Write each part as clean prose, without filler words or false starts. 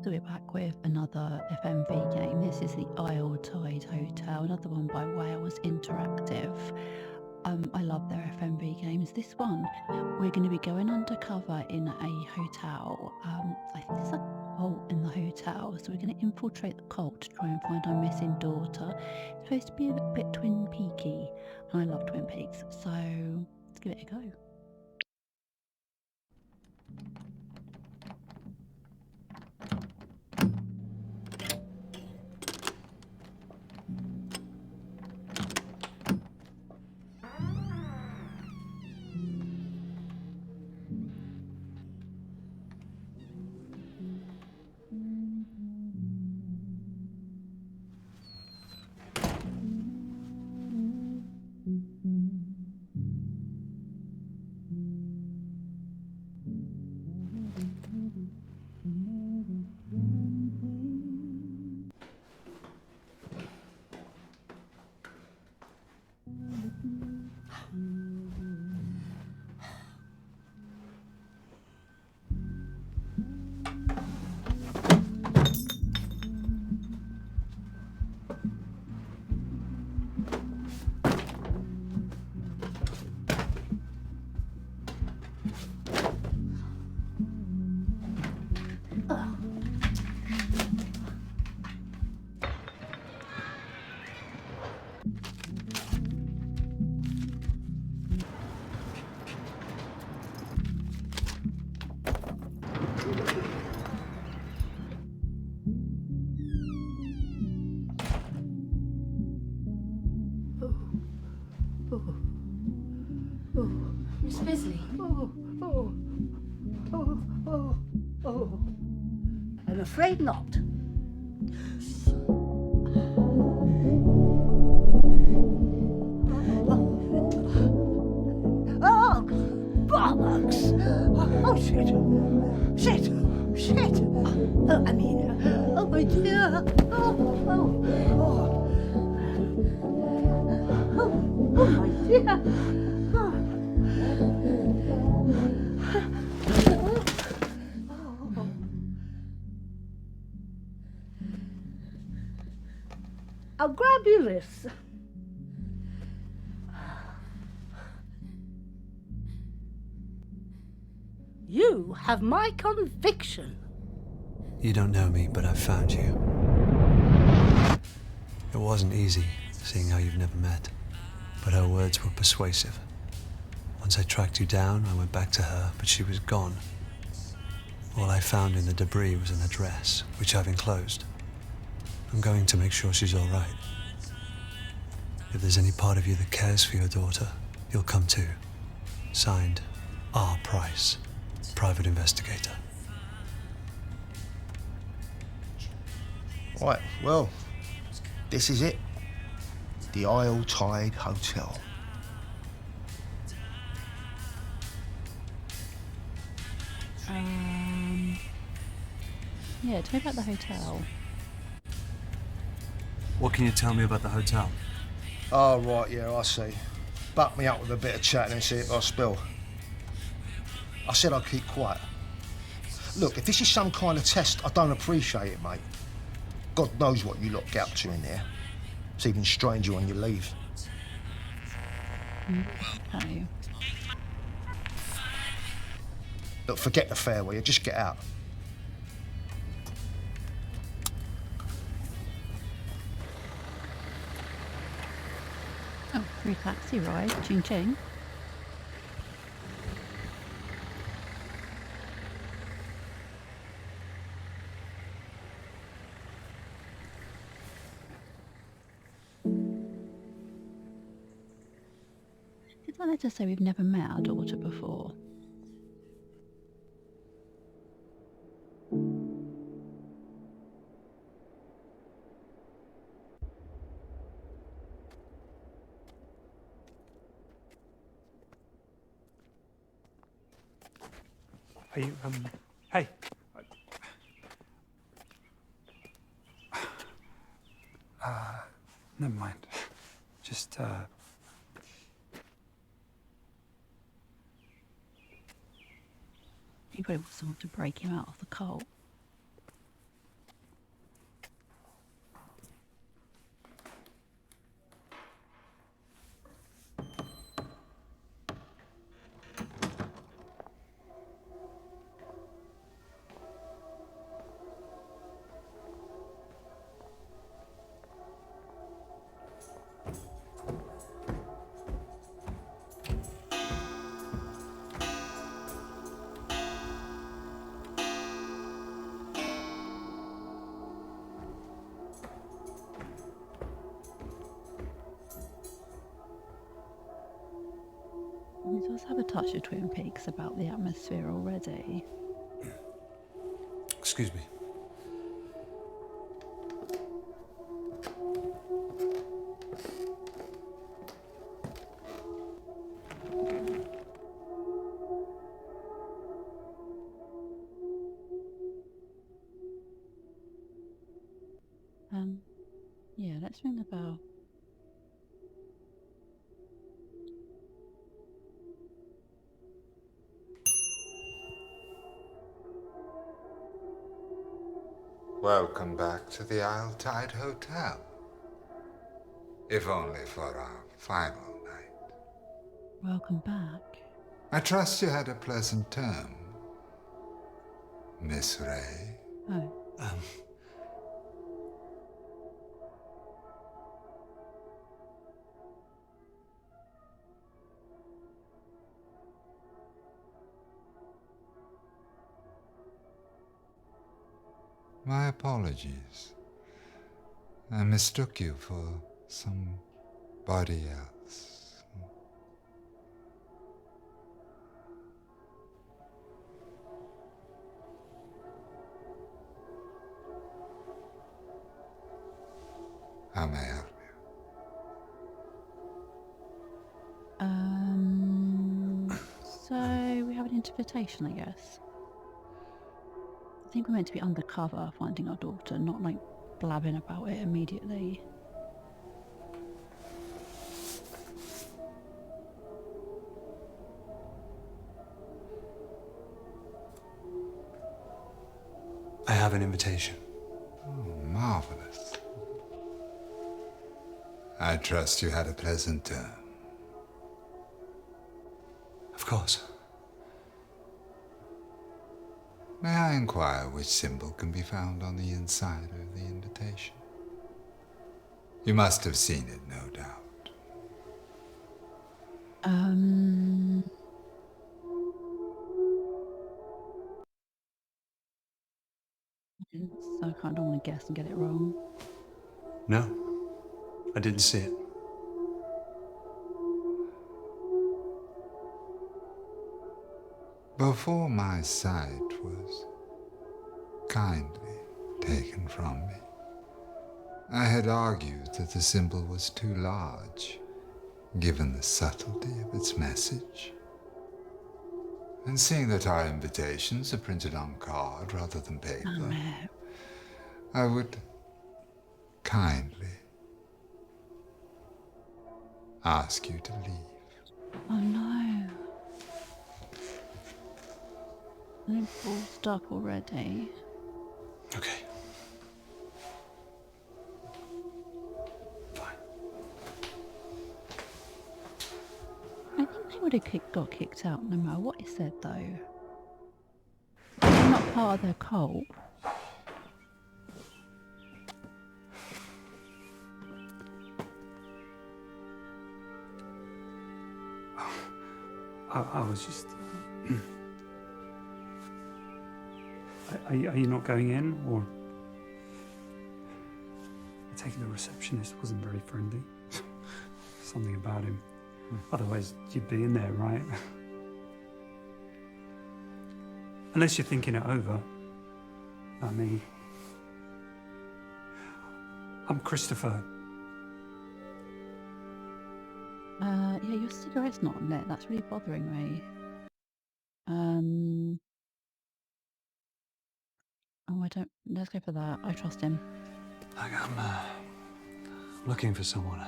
So we're back with another FMV game. This is the Isle Tide Hotel, another one by Wales Interactive. I love their FMV games. This one, we're going to be going undercover in a hotel. I think there's a cult in the hotel, so we're going to infiltrate the cult to try and find our missing daughter. It's supposed to be a bit Twin Peaky, and I love Twin Peaks, so let's give it a go. Miss Bisley. I'm afraid not. Oh, bollocks! Oh, shit! Oh, I mean, oh my dear! Oh my dear! I'll grab you this. You have my conviction. You don't know me, but I've found you. It wasn't easy, seeing how you've never met, but her words were persuasive. Once I tracked you down, I went back to her, but she was gone. All I found in the debris was an address, which I've enclosed. I'm going to make sure she's all right. If there's any part of you that cares for your daughter, you'll come too. Signed, R. Price, Private Investigator. Right, well, this is it. The Isle Tide Hotel. Yeah, tell me about the hotel. What can you tell me about the hotel? Oh, right, yeah, I see. Buck me up with a bit of chat and see if I spill. I said I'd keep quiet. Look, if this is some kind of test, I don't appreciate it, mate. God knows what you lot get up to in there. It's even stranger when you leave. Oh. Look, forget the farewell, just get out. Oh, free taxi ride. Ching ching. Is that to say we've never met our daughter before? Are you, hey. Never mind. Just, You probably want someone to break him out of the cult. does have a touch of Twin Peaks about the atmosphere already. Excuse me. Yeah, let's ring the bell. Welcome back to the Isle Tide Hotel. If only for our final night. Welcome back. I trust you had a pleasant term, Miss Ray. Oh, My apologies. I mistook you for somebody else. How may I help you? so we have an invitation, I guess. I think we're meant to be undercover finding our daughter, not like blabbing about it immediately. I have an invitation. Oh, marvelous. I trust you had a pleasant term. Of course. May I inquire which symbol can be found on the inside of the invitation? You must have seen it, no doubt. So I don't want to guess and get it wrong. No, I didn't see it. Before my sight was kindly taken from me, I had argued that the symbol was too large, given the subtlety of its message. And seeing that our invitations are printed on card rather than paper, Oh no. I would kindly ask you to leave. Oh no. I'm all stuck already. Okay. Fine. I think they would have got kicked out no matter what he said, though. They're not part of their cult. I was just. Are you not going in, or? I take it the receptionist wasn't very friendly. Something about him. Otherwise, you'd be in there, right? Unless you're thinking it over. Not me. I'm Christopher. Yeah, your cigarette's not lit. That's really bothering me. Oh, I don't. Let's go for that. I trust him. Like, I'm looking for someone.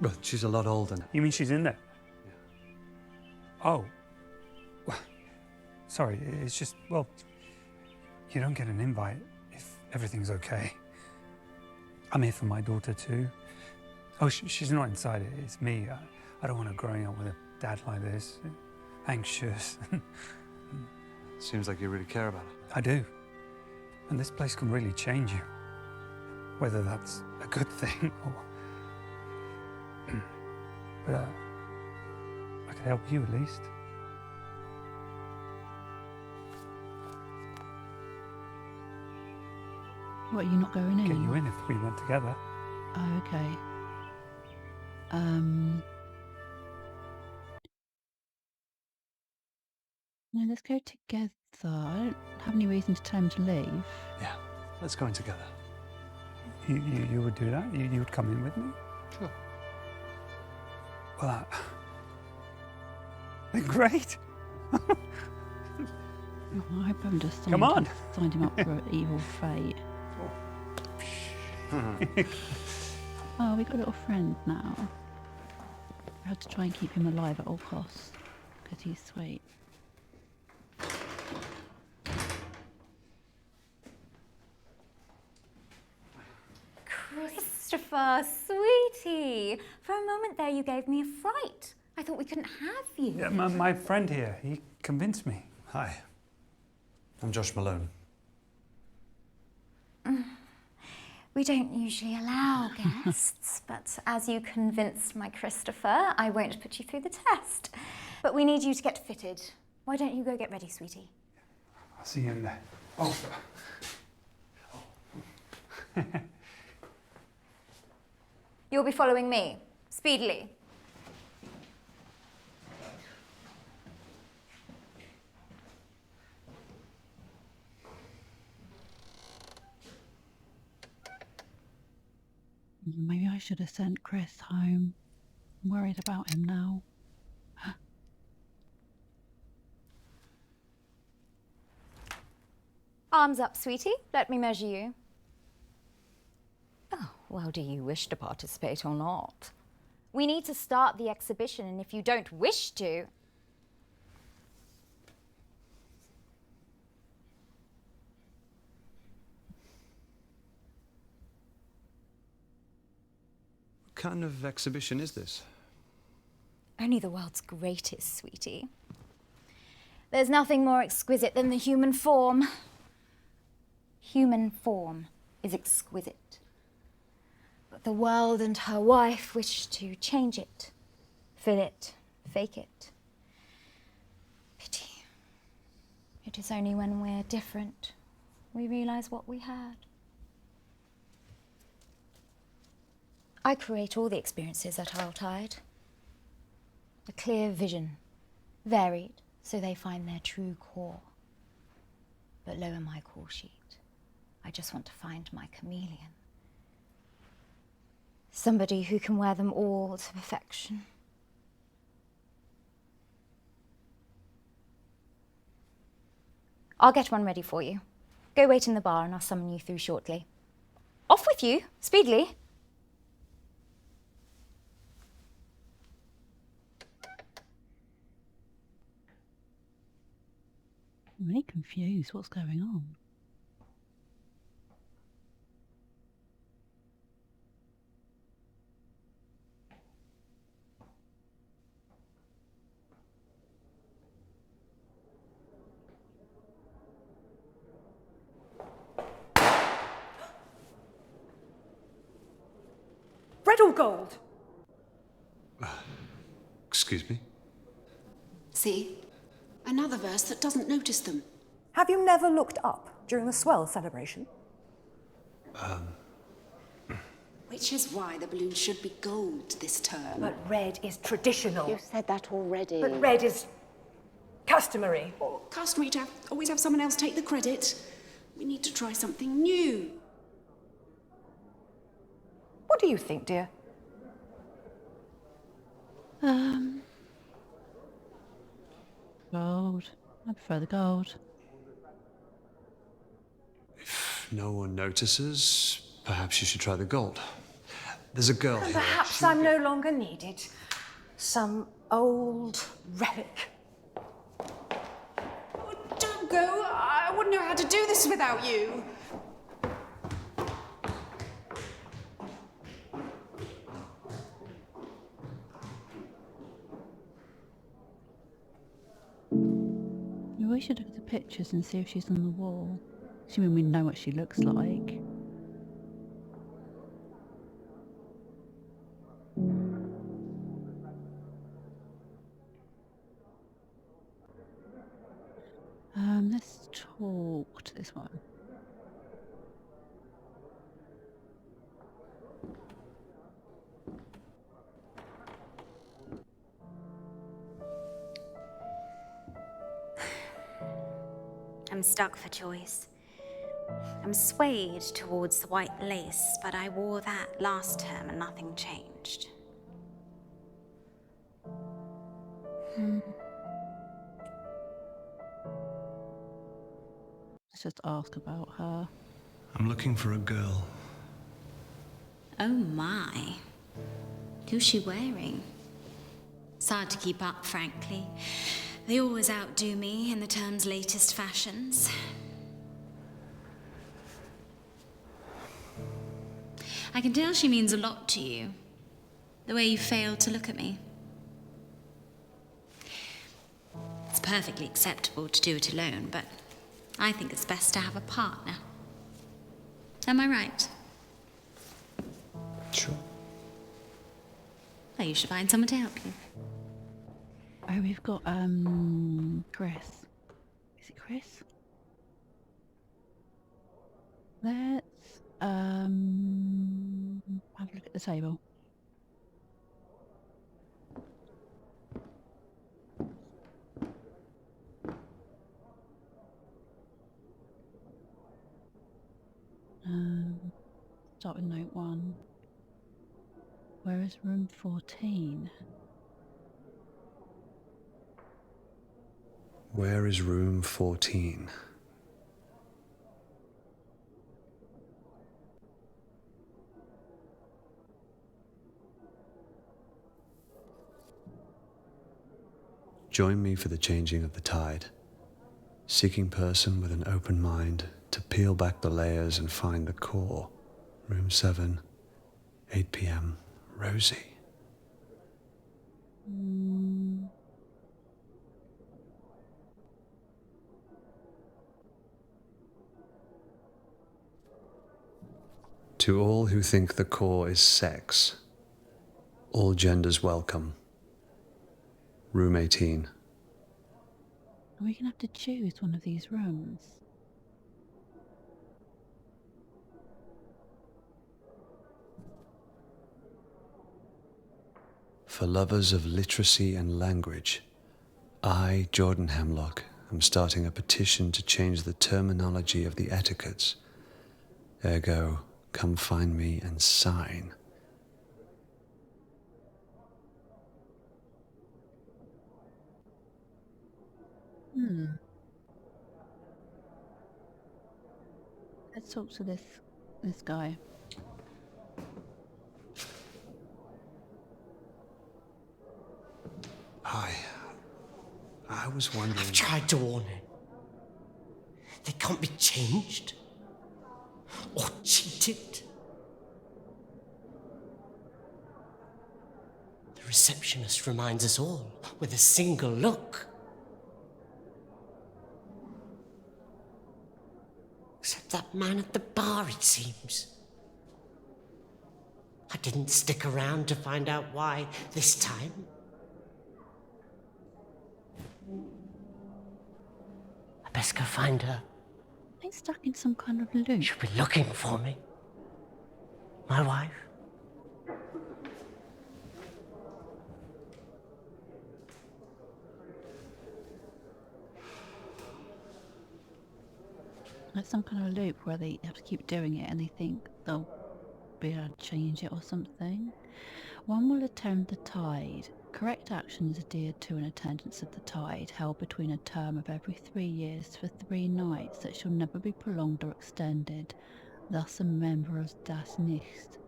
Well, she's a lot older now. You mean she's in there? Oh. Well, sorry, it's just, well, you don't get an invite if everything's okay. I'm here for my daughter too. Oh, she's not inside it, it's me. I don't want her growing up with a dad like this. Anxious. Seems like you really care about her. I do. And this place can really change you. Whether that's a good thing or... But I could help you at least. What, are you not going in? Get you in if we went together. Oh, okay. No, let's go together. I don't have any reason to tell him to leave. Yeah, let's go in together. You would do that? You would come in with me? Sure. Well, great. Oh, I hope I haven't just Come on. signed him up for an evil fate. Oh, we got a little friend now. I have to try and keep him alive at all costs, because he's sweet. Christopher, sweetie. For a moment there you gave me a fright. I thought we couldn't have you. Yeah, my friend here, he convinced me. Hi, I'm Josh Malone. We don't usually allow guests, but as you convinced my Christopher, I won't put you through the test. But we need you to get fitted. Why don't you go get ready, sweetie? I'll see you in there. Oh. You'll be following me, speedily. Maybe I should have sent Chris home. I'm worried about him now. Arms up, sweetie. Let me measure you. Oh, well, do you wish to participate or not? We need to start the exhibition, and if you don't wish to... What kind of exhibition is this? Only the world's greatest, sweetie. There's nothing more exquisite than the human form. Human form is exquisite. But the world and her wife wish to change it, fill it, fake it. Pity. It is only when we're different we realize what we had. I create all the experiences at Isle Tide. A clear vision, varied, so they find their true core. But lower my call sheet. I just want to find my chameleon. Somebody who can wear them all to perfection. I'll get one ready for you. Go wait in the bar and I'll summon you through shortly. Off with you, speedily. I'm really confused. What's going on? Red or gold? Excuse me? See? Another verse that doesn't notice them. Have you never looked up during the swell celebration? Which is why the balloon should be gold this term. But red is traditional. You said that already. But red is customary. Customary to always have someone else take the credit. We need to try something new. What do you think, dear? Gold. I prefer the gold. If no one notices, perhaps you should try the gold. There's a girl here. Perhaps I'm no longer needed. Some old relic. Oh, don't go. I wouldn't know how to do this without you. We should look at the pictures and see if she's on the wall. Assuming we know what she looks like. Let's talk to this one. I'm stuck for choice. I'm swayed towards the white lace, but I wore that last term and nothing changed. Let's just ask about her. I'm looking for a girl. Oh my. Who's she wearing? It's hard to keep up, frankly. They always outdo me in the term's latest fashions. I can tell she means a lot to you. The way you failed to look at me. It's perfectly acceptable to do it alone, but I think it's best to have a partner. Am I right? Sure. Well, you should find someone to help you. Oh, we've got Chris. Is it Chris? Let's have a look at the table. Start with note 1. Where is room 14? Where is room 14? Join me for the changing of the tide. Seeking person with an open mind to peel back the layers and find the core. Room 7, 8 p.m. Rosie. To all who think the core is sex, all genders welcome. Room 18. Are we going to have to choose one of these rooms? For lovers of literacy and language, I, Jordan Hemlock, am starting a petition to change the terminology of the etiquettes. Ergo, come find me and sign. Let's talk to this guy. Hi. I was wondering... I've tried to warn him. They can't be changed or cheated. The receptionist reminds us all with a single look. Except that man at the bar, it seems. I didn't stick around to find out why this time. I best go find her. I'm stuck in some kind of loop. She'll be looking for me. My wife. Like some kind of loop where they have to keep doing it and they think they'll be able to change it or something. One will attend the tide. Correct action is adhered to an attendance of the tide held between a term of every 3 years for 3 nights that shall never be prolonged or extended, thus a member of Das Nicht,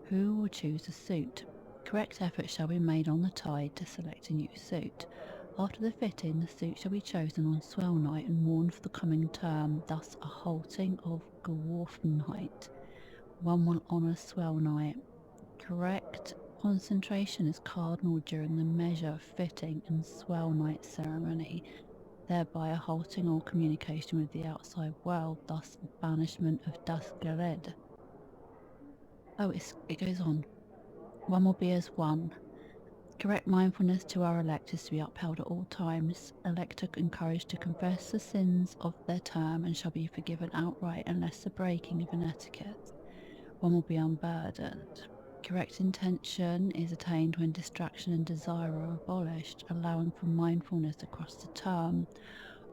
who will choose a suit. Correct effort shall be made on the tide to select a new suit. After the fitting, the suit shall be chosen on swell night and worn for the coming term, thus a halting of dwarf night. One will honour swell night. Correct concentration is cardinal during the measure, fitting and swell night ceremony, thereby a halting all communication with the outside world, thus banishment of das Gerede. Oh, it goes on. One will be as one. Correct mindfulness to our elect is to be upheld at all times. Elect are encouraged to confess the sins of their term and shall be forgiven outright unless the breaking of an etiquette. One will be unburdened. Correct intention is attained when distraction and desire are abolished, allowing for mindfulness across the term.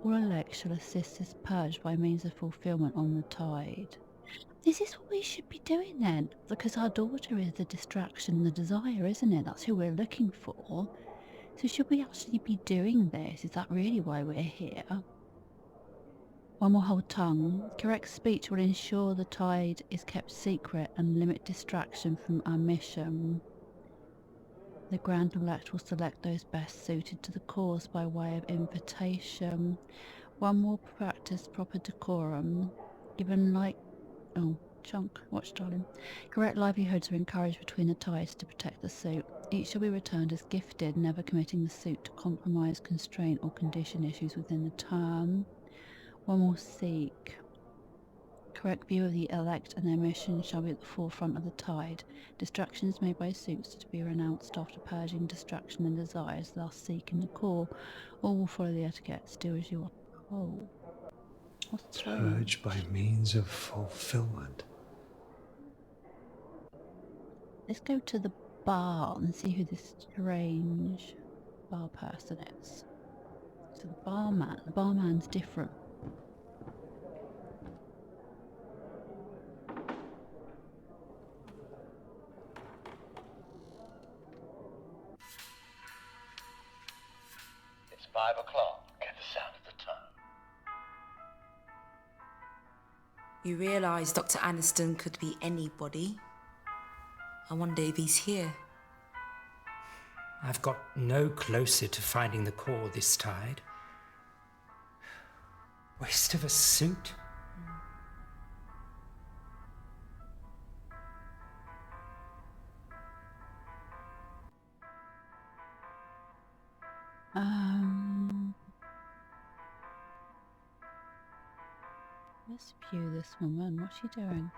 All elect shall assist this purge by means of fulfillment on the tide. Is this what we should be doing then? Because our daughter is the distraction, the desire, isn't it? That's who we're looking for. So should we actually be doing this? Is that really why we're here? One will hold tongue. Correct speech will ensure the tide is kept secret and limit distraction from our mission. The Grand Elect will select those best suited to the cause by way of invitation. One will practice proper decorum. Given like... Oh, chunk. Watch, darling. Correct livelihoods are encouraged between the tides to protect the suit. Each shall be returned as gifted, never committing the suit to compromise, constraint or condition issues within the term. One will seek. Correct view of the elect and their mission shall be at the forefront of the tide. Distractions made by suits to be renounced after purging distraction and desires, thus seeking the core. All will follow the etiquette, do as you are told. What's Purge by means of fulfillment. Let's go to the bar and see who this strange bar person is. So the barman's different. It's 5 o'clock at the sound of the tongue. You realise Dr. Aniston could be anybody. I wonder if he's here. I've got no closer to finding the core this tide. Waste of a suit. Let's view this woman. What's she doing?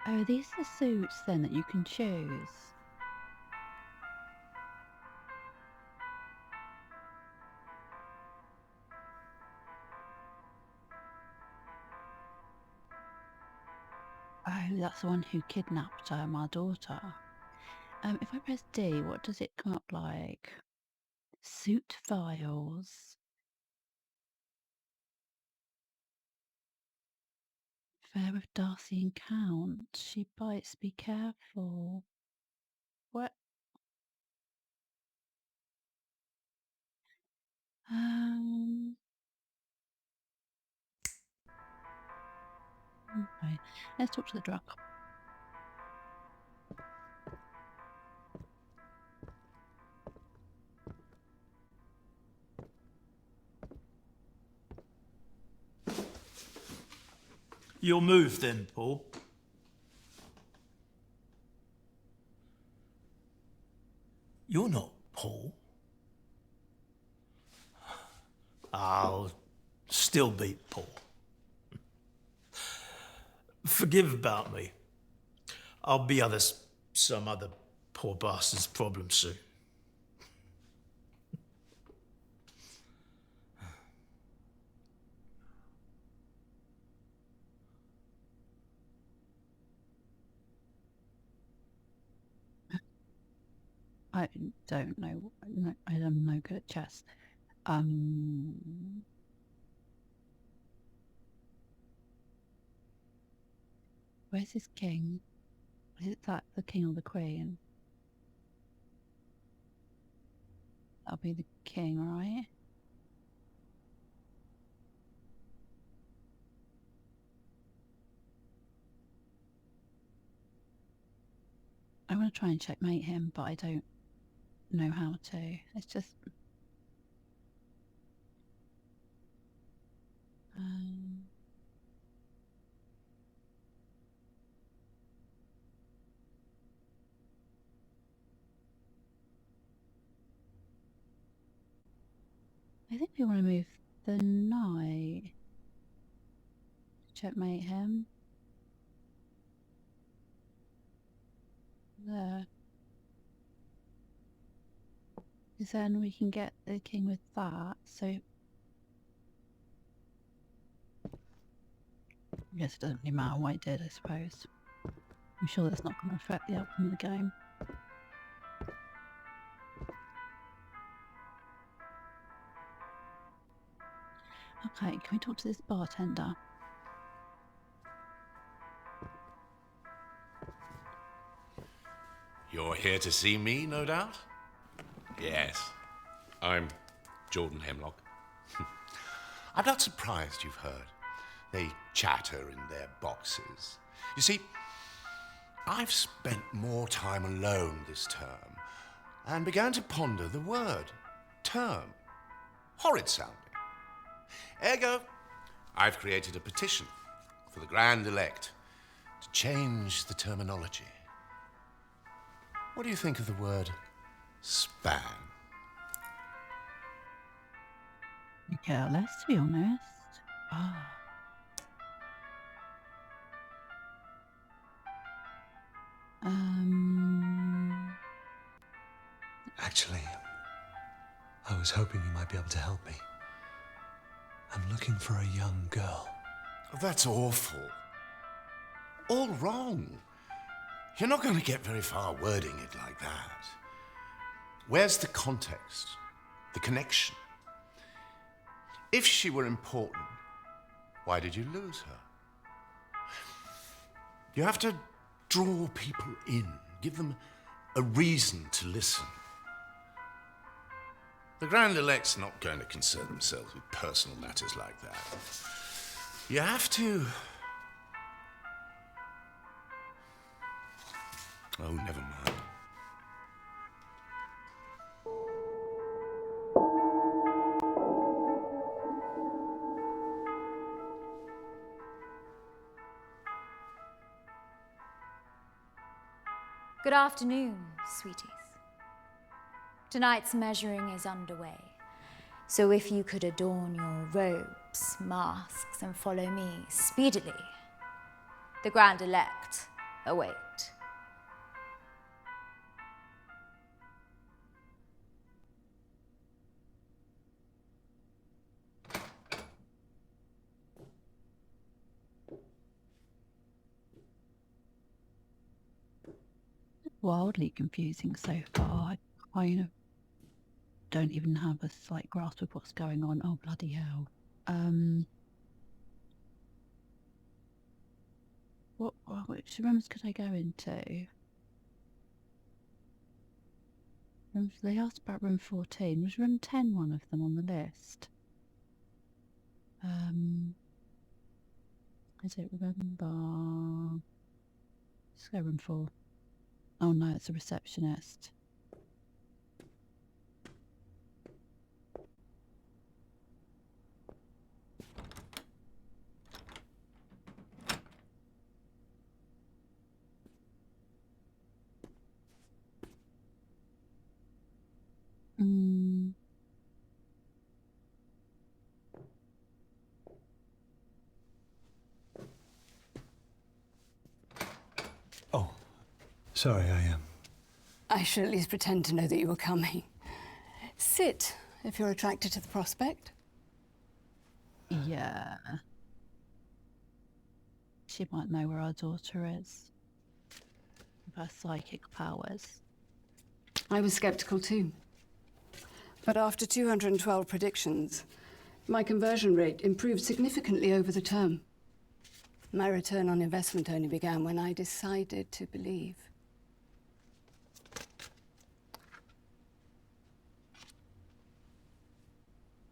Oh, these are the suits then that you can choose. Oh, that's the one who kidnapped my daughter. If I press D, what does it come up like? Suit files. Fair with Darcy and Count. She bites, be careful. What? Okay, let's talk to the drunk. You'll move then, Paul. You're not Paul. I'll still be Paul. Forgive about me. I'll be some other poor bastard's problem soon. I don't know. No, I'm no good at chess. Where's his king? Is that the king or the queen? That'll be the king, right? I want to try and checkmate him, but I don't know how to. It's just... I think we want to move the knight. Checkmate him. There. Because then we can get the king with that, so... I guess it doesn't really matter what I did, I suppose. I'm sure that's not going to affect the outcome of the game. Okay, can we talk to this bartender? You're here to see me, no doubt? Yes. I'm Jordan Hemlock. I'm not surprised you've heard. They chatter in their boxes. You see, I've spent more time alone this term and began to ponder the word term. Horrid sounding. Ergo, I've created a petition for the Grand Elect to change the terminology. What do you think of the word span? Yeah, let's be honest. Ah. Actually, I was hoping you might be able to help me. I'm looking for a young girl. That's awful. All wrong. You're not going to get very far wording it like that. Where's the context? The connection? If she were important, why did you lose her? You have to draw people in, give them a reason to listen. The Grand Elect's not going to concern themselves with personal matters like that. You have to... Oh, never mind. Good afternoon, sweeties. Tonight's measuring is underway, so if you could adorn your robes, masks, and follow me speedily, the Grand Elect await. Wildly confusing so far. I kind of don't even have a slight grasp of what's going on. Oh, bloody hell. Which rooms could I go into? They asked about room 14. Was room 10 one of them on the list? Is it remember? Let's go room 4. Oh no, it's a receptionist. Oh, sorry, I should at least pretend to know that you were coming. Sit, if you're attracted to the prospect. Yeah. She might know where our daughter is. With her psychic powers. I was skeptical too. But after 212 predictions, my conversion rate improved significantly over the term. My return on investment only began when I decided to believe.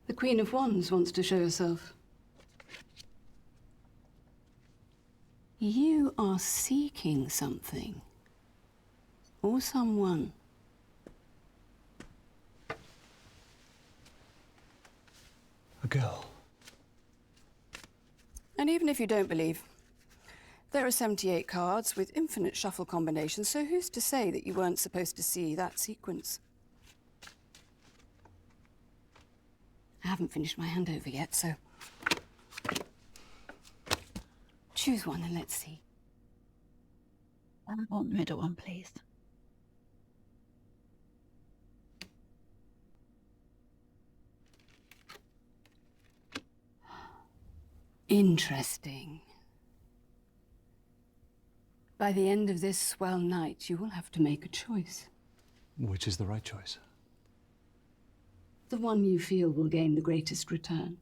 The Queen of Wands wants to show herself. You are seeking something. Or someone. A girl. And even if you don't believe, there are 78 cards with infinite shuffle combinations, so who's to say that you weren't supposed to see that sequence? I haven't finished my handover yet, so choose one and let's see. I want the middle one, please. Interesting. By the end of this swell night, you will have to make a choice. Which is the right choice? The one you feel will gain the greatest return.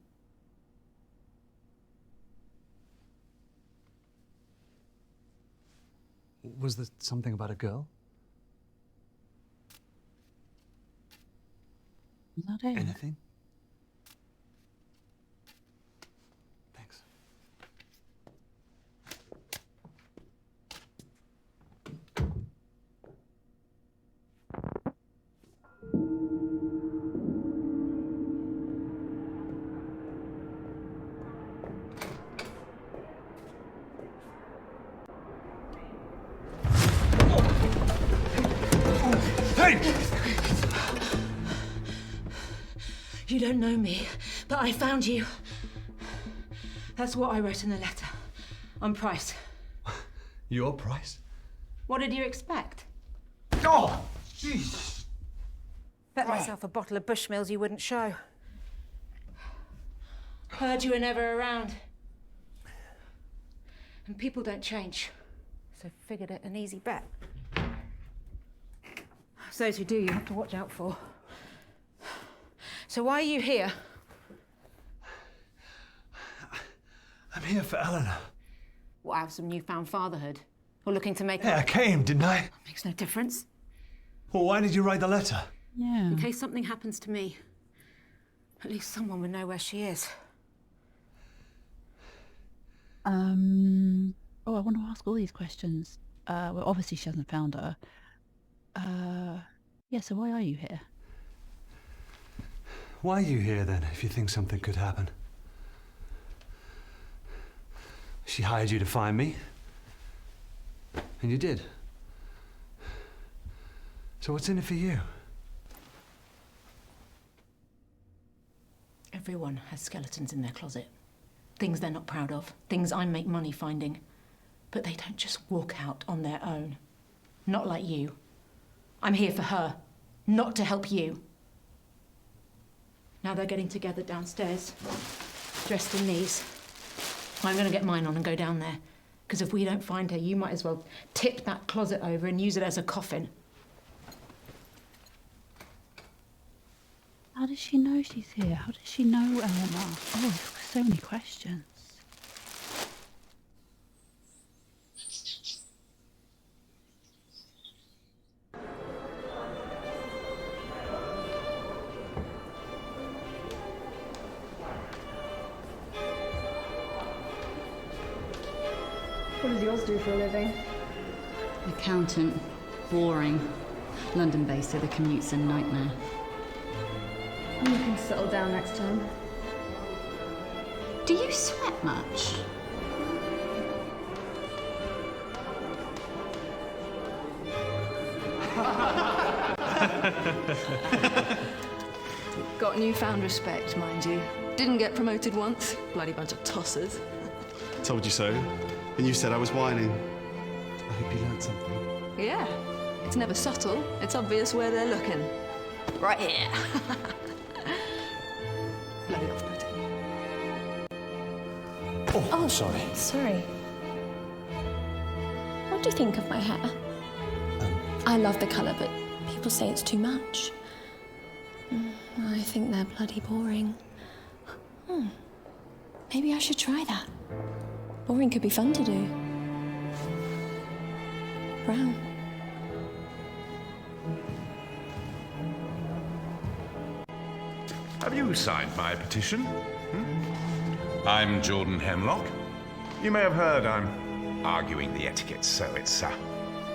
Was there something about a girl? Is that it? Anything? Thanks. You don't know me, but I found you. That's what I wrote in the letter. On Price. Your price? What did you expect? Oh, jeez. Bet myself a bottle of Bushmills you wouldn't show. Heard you were never around. And people don't change. So figured it an easy bet. It's those who do you have to watch out for. So why are you here? I'm here for Eleanor. What, out of some newfound fatherhood? Or looking to make Yeah, I came, didn't I? Makes no difference. Well, why did you write the letter? Yeah. In case something happens to me, at least someone would know where she is. Oh, I want to ask all these questions. Well, obviously she hasn't found her. Yeah, so why are you here? Why are you here then, if you think something could happen? She hired you to find me. And you did. So what's in it for you? Everyone has skeletons in their closet. Things they're not proud of. Things I make money finding. But they don't just walk out on their own. Not like you. I'm here for her, not to help you. Now they're getting together downstairs, dressed in these. I'm gonna get mine on and go down there. Because if we don't find her, you might as well tip that closet over and use it as a coffin. How does she know she's here? How does she know Eleanor? Oh, I've got so many questions. What does yours do for a living? Accountant. Boring. London-based, so the commute's a nightmare. I'm looking to settle down next time. Do you sweat much? Got newfound respect, mind you. Didn't get promoted once. Bloody bunch of tossers. Told you so. And you said I was whining. I hope you learned something. Yeah. It's never subtle. It's obvious where they're looking. Right here. Bloody off-putting. Oh, sorry. Sorry. What do you think of my hair? I love the colour, but people say it's too much. I think they're bloody boring. Maybe I should try that. Boring could be fun to do. Brown. Have you signed my petition? I'm Jordan Hemlock. You may have heard I'm arguing the etiquette, so it's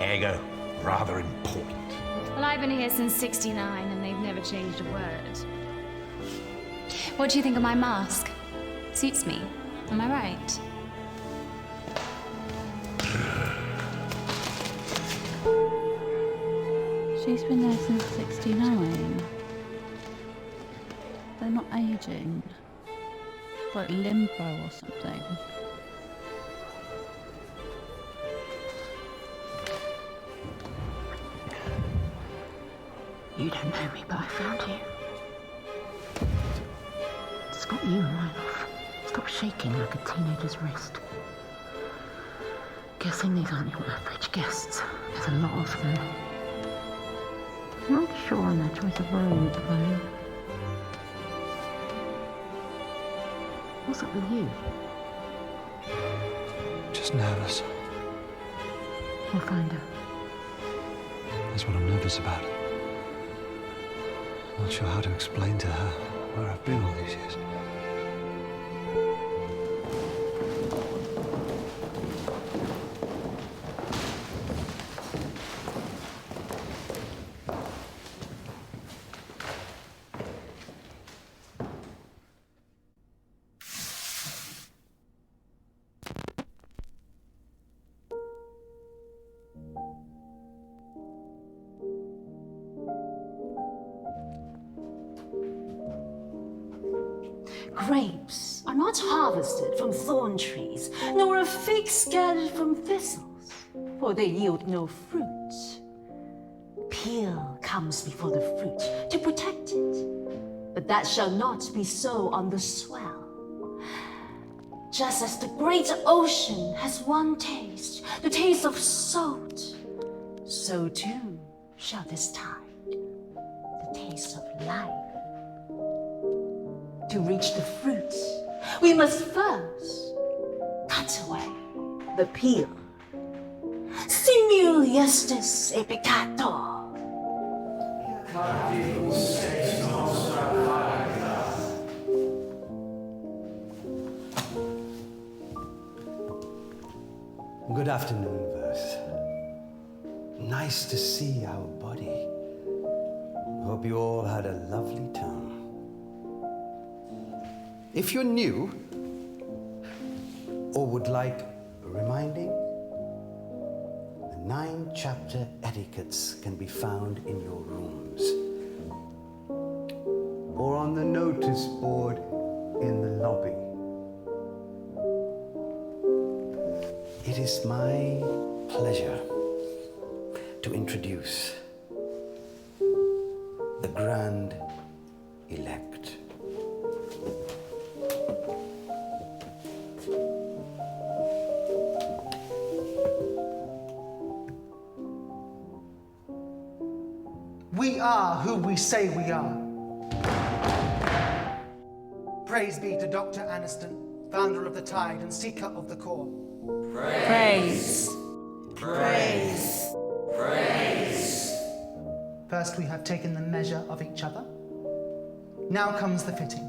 ergo rather important. Well, I've been here since '69 and they've never changed a word. What do you think of my mask? Suits me. Am I right? She's been there since '69. They're not aging. It's like limbo or something. You don't know me, but I found you. It's got you in my life. Stop shaking like a teenager's wrist. Guessing these aren't your average guests. There's a lot of them. Not sure on their choice of robe, though. What's up with you? Just nervous. We'll find her. That's what I'm nervous about. Not sure how to explain to her where I've been all these years. Grapes are not harvested from thorn trees, nor are figs scattered from thistles, for they yield no fruit. Peel comes before the fruit to protect it, but that shall not be so on the swell. Just as the great ocean has one taste, the taste of salt, so too shall this tide, the taste of life. To reach the fruit, we must first cut away the peel. Simul justus et peccator. Good afternoon, Verse. Nice to see our body. Hope you all had a lovely time. If you're new or would like reminding, the 9-chapter etiquettes can be found in your rooms or on the notice board in the lobby. It is my pleasure to introduce the Grand Elect. We are who we say we are. Praise be to Dr. Aniston, founder of the Tide and seeker of the core. Praise. Praise. Praise. First we have taken the measure of each other. Now comes the fitting.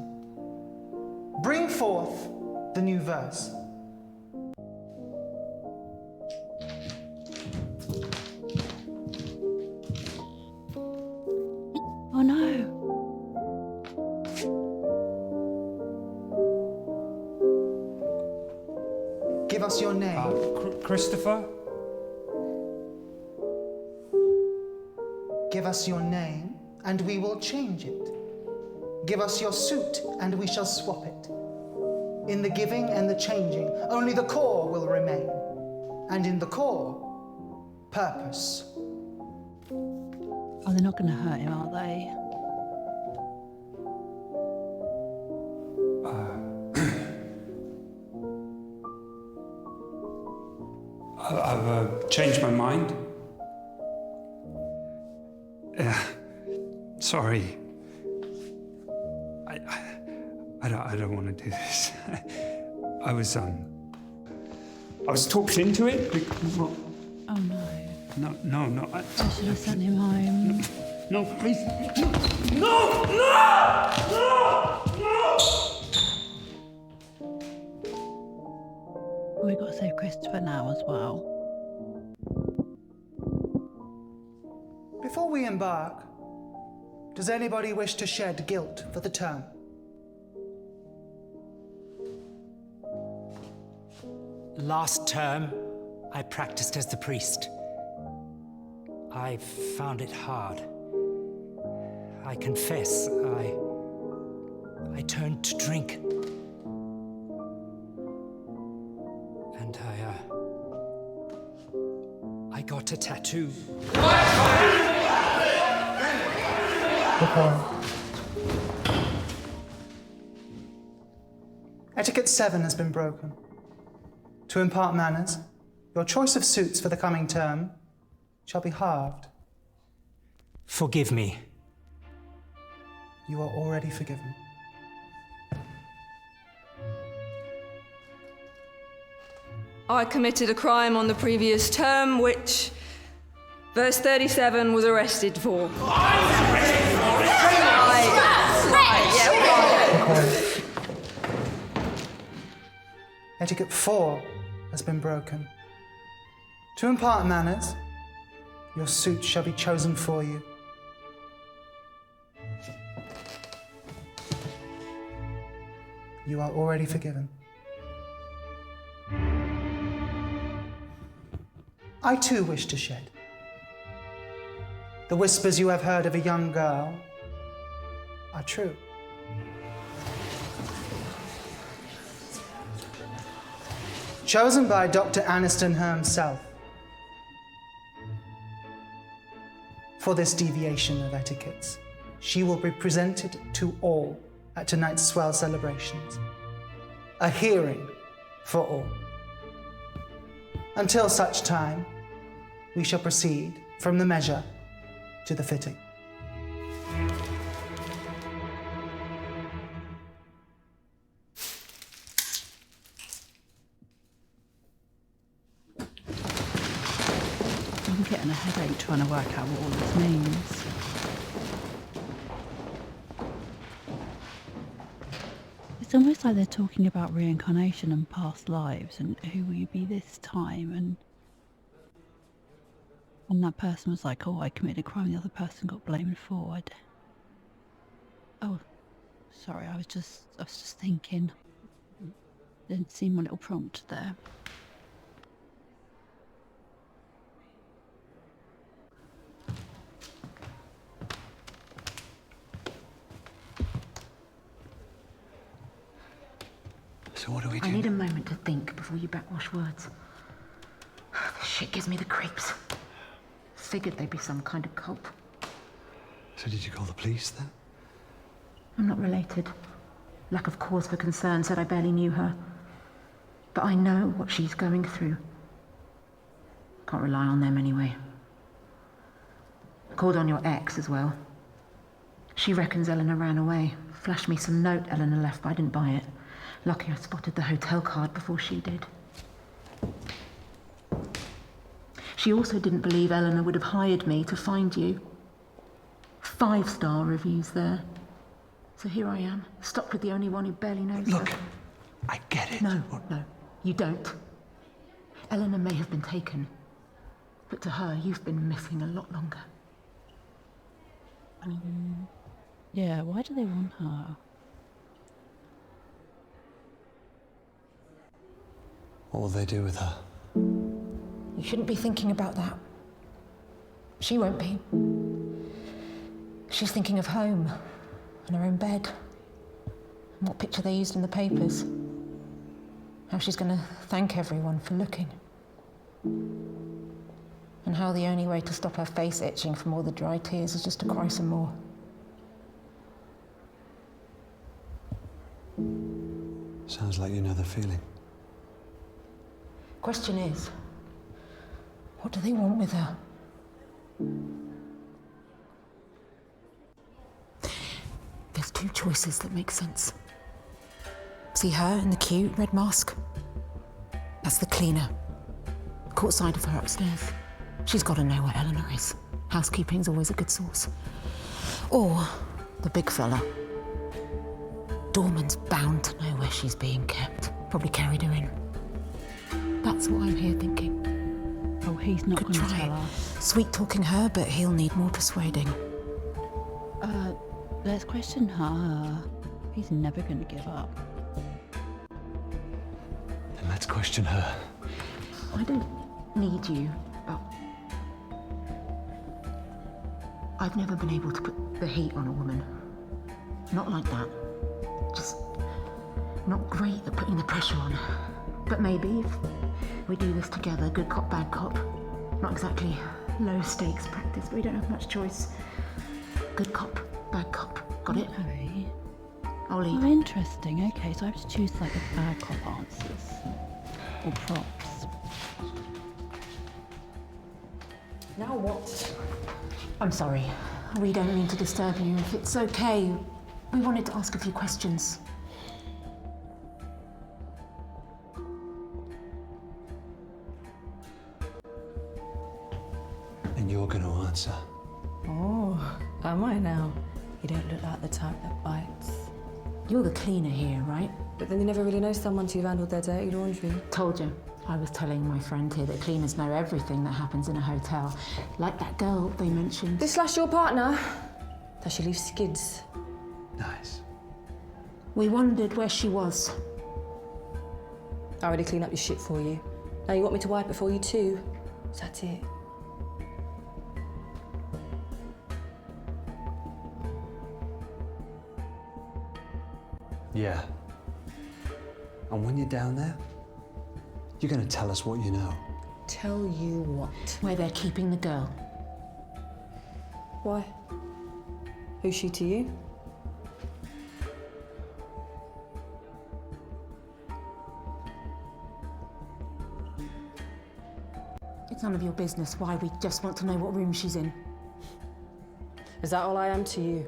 Bring forth the new verse. Oh no. Give us your name. Christopher? Give us your name, and we will change it. Give us your suit, and we shall swap it. In the giving and the changing, only the core will remain. And in the core, purpose. Oh, they're not going to hurt him, are they? I've changed my mind. Sorry. I don't want to do this. I was talked into it. Oh no. No. I should have sent him home. No, please. No! We've got to save Christopher now as well. Before we embark, does anybody wish to shed guilt for the term? Last term, I practiced as the priest. I found it hard. I confess, I turned to drink. And I got a tattoo. Etiquette 7 has been broken. To impart manners, Your choice of suits for the coming term shall be halved. Forgive me. You are already forgiven. I committed a crime on the previous term, which verse 37 was arrested for. Etiquette 4 has been broken. To impart manners, your suit shall be chosen for you. You are already forgiven. I too wish to shed. The whispers you have heard of a young girl are true. Chosen by Dr. Aniston himself for this deviation of etiquettes, she will be presented to all at tonight's swell celebrations. A hearing for all. Until such time, we shall proceed from the measure to the fitting. I'm getting a headache trying to work out what all this means. It's almost like they're talking about reincarnation and past lives and who will you be this time, and that person was like, oh, I committed a crime, the other person got blamed for it. Oh, sorry, I was just thinking. Didn't see my little prompt there. So what do we do? I need a moment to think before you backwash words. This shit gives me the creeps. Figured they'd be some kind of cult. So did you call the police then? I'm not related. Lack of cause for concern said I barely knew her. But I know what she's going through. Can't rely on them anyway. Called on your ex as well. She reckons Eleanor ran away. Flashed me some note Eleanor left, but I didn't buy it. Lucky I spotted the hotel card before she did. She also didn't believe Eleanor would have hired me to find you. 5-star reviews there. So here I am, stuck with the only one who barely knows her. Look, I get it. No, you don't. Eleanor may have been taken, but to her, you've been missing a lot longer. Yeah, why do they want her? What will they do with her? You shouldn't be thinking about that. She won't be. She's thinking of home and her own bed and what picture they used in the papers. How she's going to thank everyone for looking. And how the only way to stop her face itching from all the dry tears is just to cry some more. Sounds like you know the feeling. Question is, what do they want with her? There's two choices that make sense. See her in the cute red mask? That's the cleaner. Caught sight of her upstairs. She's got to know where Eleanor is. Housekeeping's always a good source. Or the big fella. Dorman's bound to know where she's being kept. Probably carried her in. That's what I'm here thinking. Oh, he's not going to tell us. Sweet-talking her, but he'll need more persuading. Let's question her. He's never going to give up. Then let's question her. I don't need you, but I've never been able to put the heat on a woman. Not like that. Just not great at putting the pressure on. But maybe if we do this together, good cop, bad cop. Not exactly low stakes practice, but we don't have much choice. Good cop, bad cop. Got it? Okay. I'll leave. Oh, interesting. Okay, so I have to choose like the bad cop answers. Or props. Now what? I'm sorry. We don't mean to disturb you. If it's okay, we wanted to ask a few questions. And you're going to answer. Oh, am I now? You don't look like the type that bites. You're the cleaner here, right? But then you never really know someone till you've handled their dirty laundry. Told you. I was telling my friend here that cleaners know everything that happens in a hotel. Like that girl they mentioned. This slash your partner? Does she leave skids? Nice. We wondered where she was. I already cleaned up your shit for you. Now you want me to wipe it for you too? Is that it? Yeah. And when you're down there, you're going to tell us what you know. Tell you what? Where they're keeping the girl. Why? Who's she to you? It's none of your business why. We just want to know what room she's in. Is that all I am to you?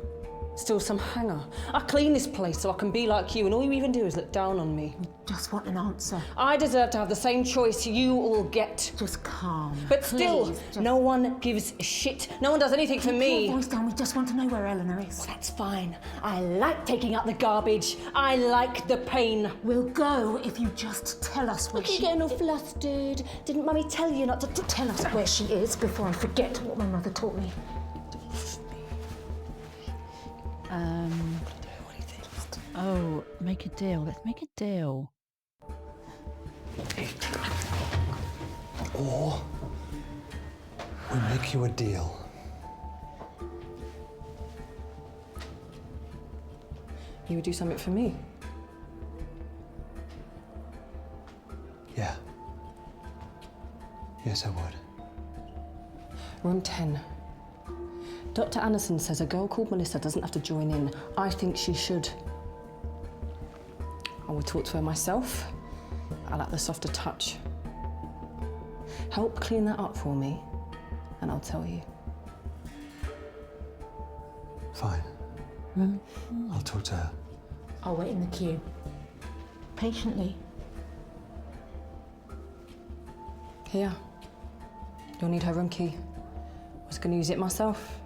Still some hanger? I clean this place so I can be like you, and all you even do is look down on me. We just want an answer. I deserve to have the same choice you all get. Just calm. But still, no one gives a shit. No one does anything for me. Keep your voice down. We just want to know where Eleanor is. Well, that's fine. I like taking out the garbage. I like the pain. We'll go if you just tell us where Look, you're getting all flustered. Didn't Mummy tell you not to tell us where she is before I forget what my mother taught me? Oh, make a deal. Let's make a deal. Or we make you a deal. You would do something for me? Yeah. Yes, I would. Room 10. Dr. Anderson says a girl called Melissa doesn't have to join in. I think she should. I would talk to her myself. I like the softer touch. Help clean that up for me, and I'll tell you. Fine. I'll talk to her. I'll wait in the queue. Patiently. Here. You'll need her room key. I was going to use it myself.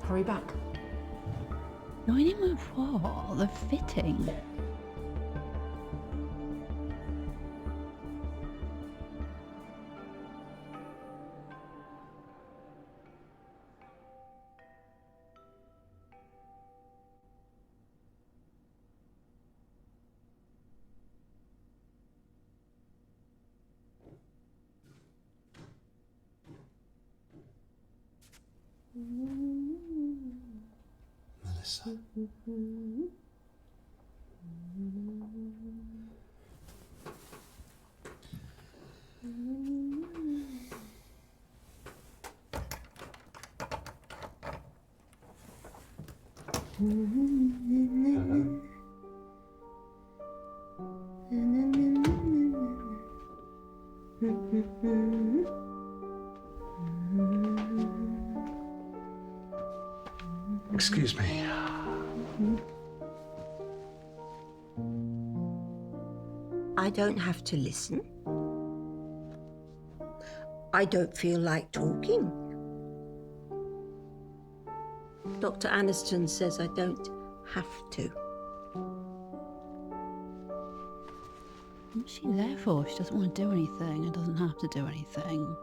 Hurry back. Join in with what? The fitting? Melissa. Hello. Excuse me. I don't have to listen. I don't feel like talking. Dr. Aniston says I don't have to. What's she there for? She doesn't want to do anything and doesn't have to do anything.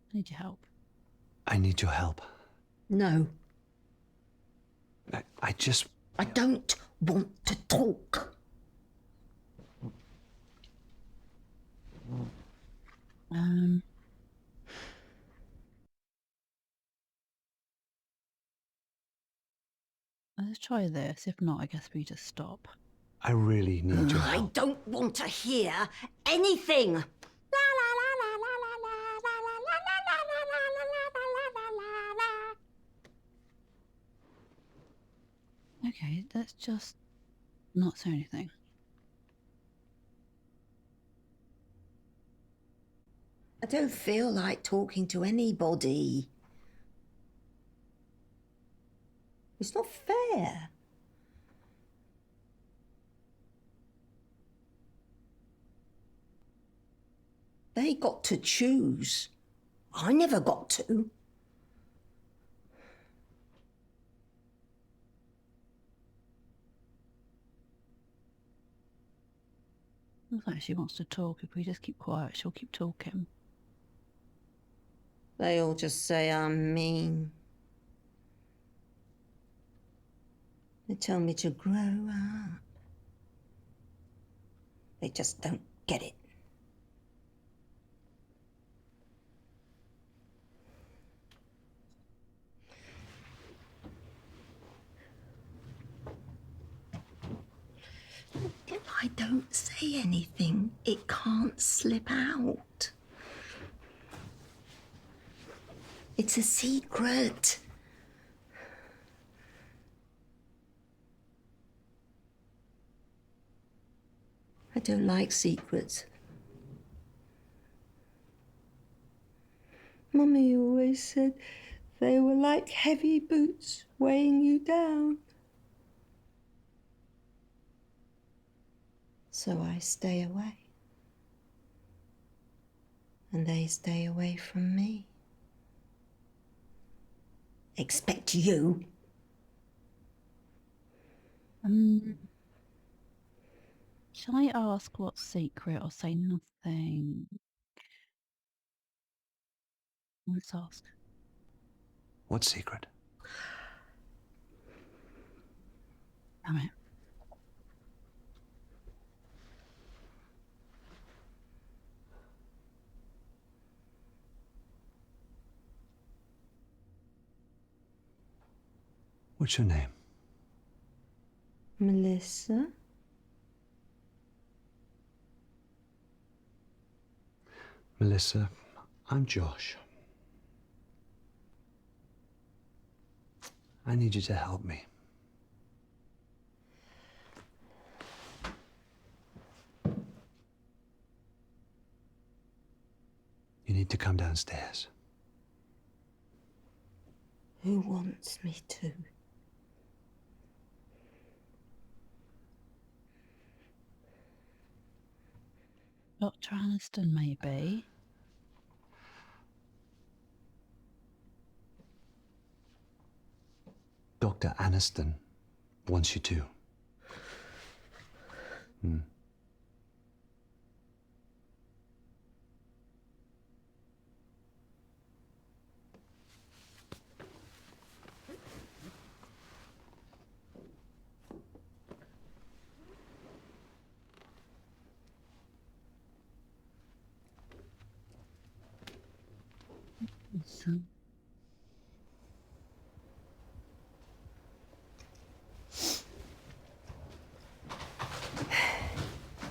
I need your help. I need your help. No. I just... I don't want to talk. Let's try this. If not, I guess we just stop. I really need your I help. don't want to hear anything. Okay, let's just not say anything. I don't feel like talking to anybody. It's not fair. They got to choose. I never got to. Looks like she wants to talk. If we just keep quiet, she'll keep talking. They all just say I'm mean. They tell me to grow up. They just don't get it. If I don't say anything, it can't slip out. It's a secret. I don't like secrets. Mummy always said they were like heavy boots weighing you down. So I stay away. And they stay away from me. Expect you. Shall I ask what's secret or say nothing? Let's ask. What secret? Damn it. What's your name? Melissa? Melissa, I'm Josh. I need you to help me. You need to come downstairs. Who wants me to? Dr. Aniston, maybe. Dr. Aniston wants you to.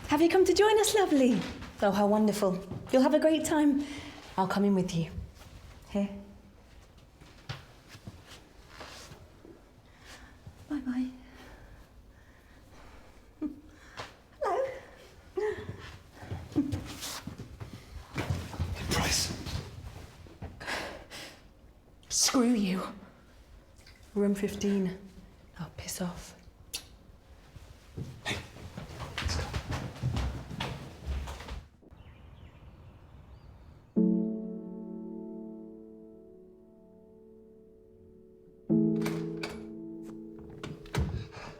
Have you come to join us, lovely? Oh, how wonderful. You'll have a great time. I'll come in with you. Here. Bye-bye. Hello. Price. Screw you. Room 15. Oh, piss off.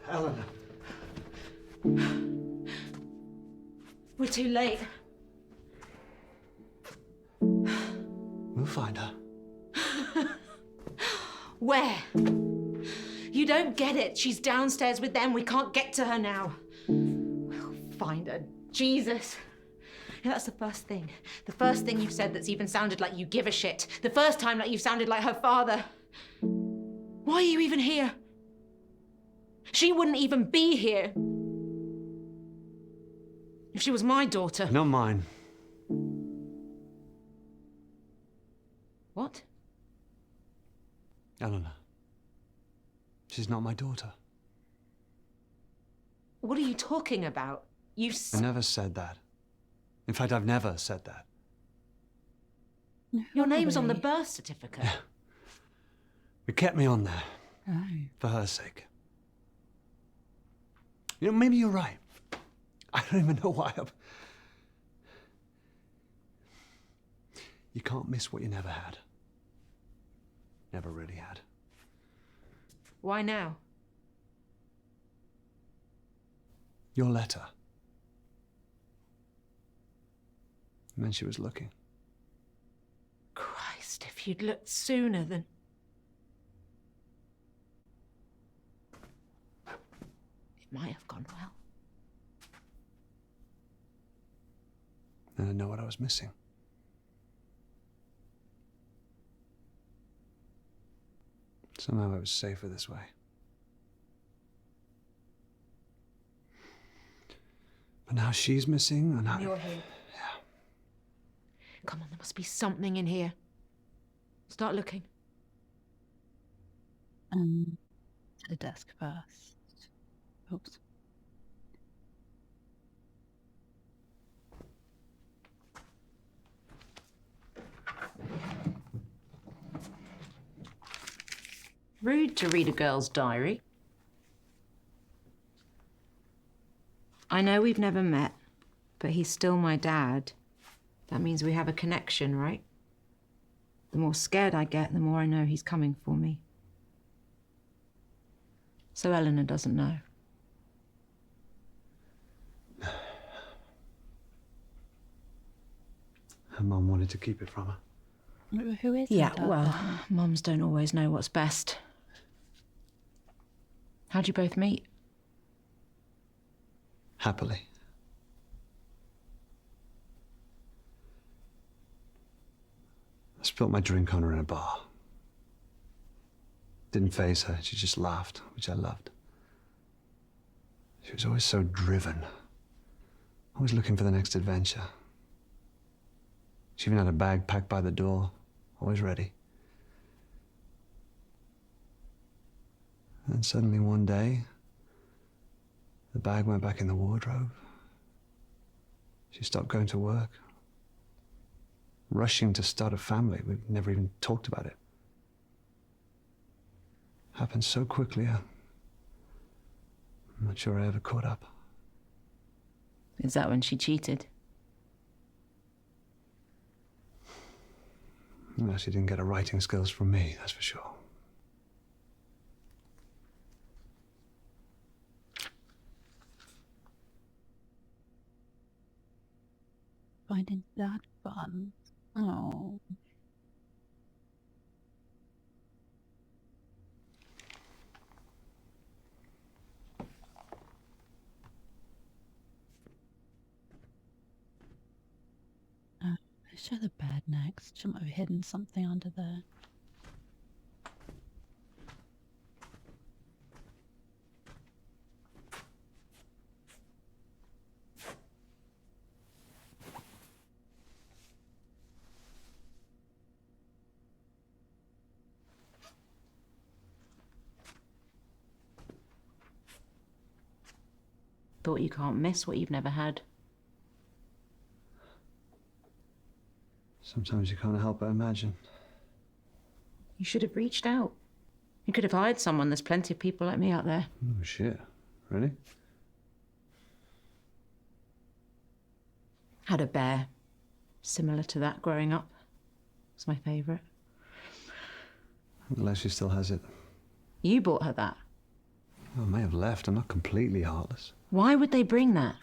Eleanor. We're too late. We'll find her. Where? You don't get it. She's downstairs with them. We can't get to her now. We'll find her. Jesus. Yeah, that's the first thing. The first thing you've said that's even sounded like you give a shit. The first time that you've sounded like her father. Why are you even here? She wouldn't even be here. If she was my daughter... Not mine. What? Eleanor. She's not my daughter. What are you talking about? I never said that. In fact, I've never said that. Your name's on the birth certificate. It kept me on there. Oh. For her sake. You know, maybe you're right. I don't even know why I'm... You can't miss what you never had. Never really had. Why now? Your letter. It meant she was looking. Christ, if you'd looked sooner then... It might have gone well. And I know what I was missing. Somehow it was safer this way. But now she's missing, and You're here. Yeah. Come on, there must be something in here. Start looking. To the desk first. Oops. Rude to read a girl's diary. I know we've never met, but he's still my dad. That means we have a connection, right? The more scared I get, the more I know he's coming for me. So Eleanor doesn't know. Her mum wanted to keep it from her. Who is Yeah, her dad, well, then? mums don't always know what's best. How'd you both meet? Happily. I spilled my drink on her in a bar. Didn't faze her, she just laughed, which I loved. She was always so driven, always looking for the next adventure. She even had a bag packed by the door, always ready. And suddenly one day, the bag went back in the wardrobe. She stopped going to work. Rushing to start a family. We'd never even talked about it. Happened so quickly, I'm not sure I ever caught up. Is that when she cheated? No, she didn't get her writing skills from me, that's for sure. Finding that fun. Oh. Let's show the bed next. She might have hidden something under there. Thought you can't miss what you've never had. Sometimes you can't help but imagine. You should have reached out. You could have hired someone. There's plenty of people like me out there. Oh, shit. Really? Had a bear. Similar to that growing up. It's my favourite. I'm glad she still has it. You bought her that. I may have left. I'm not completely heartless. Why would they bring that?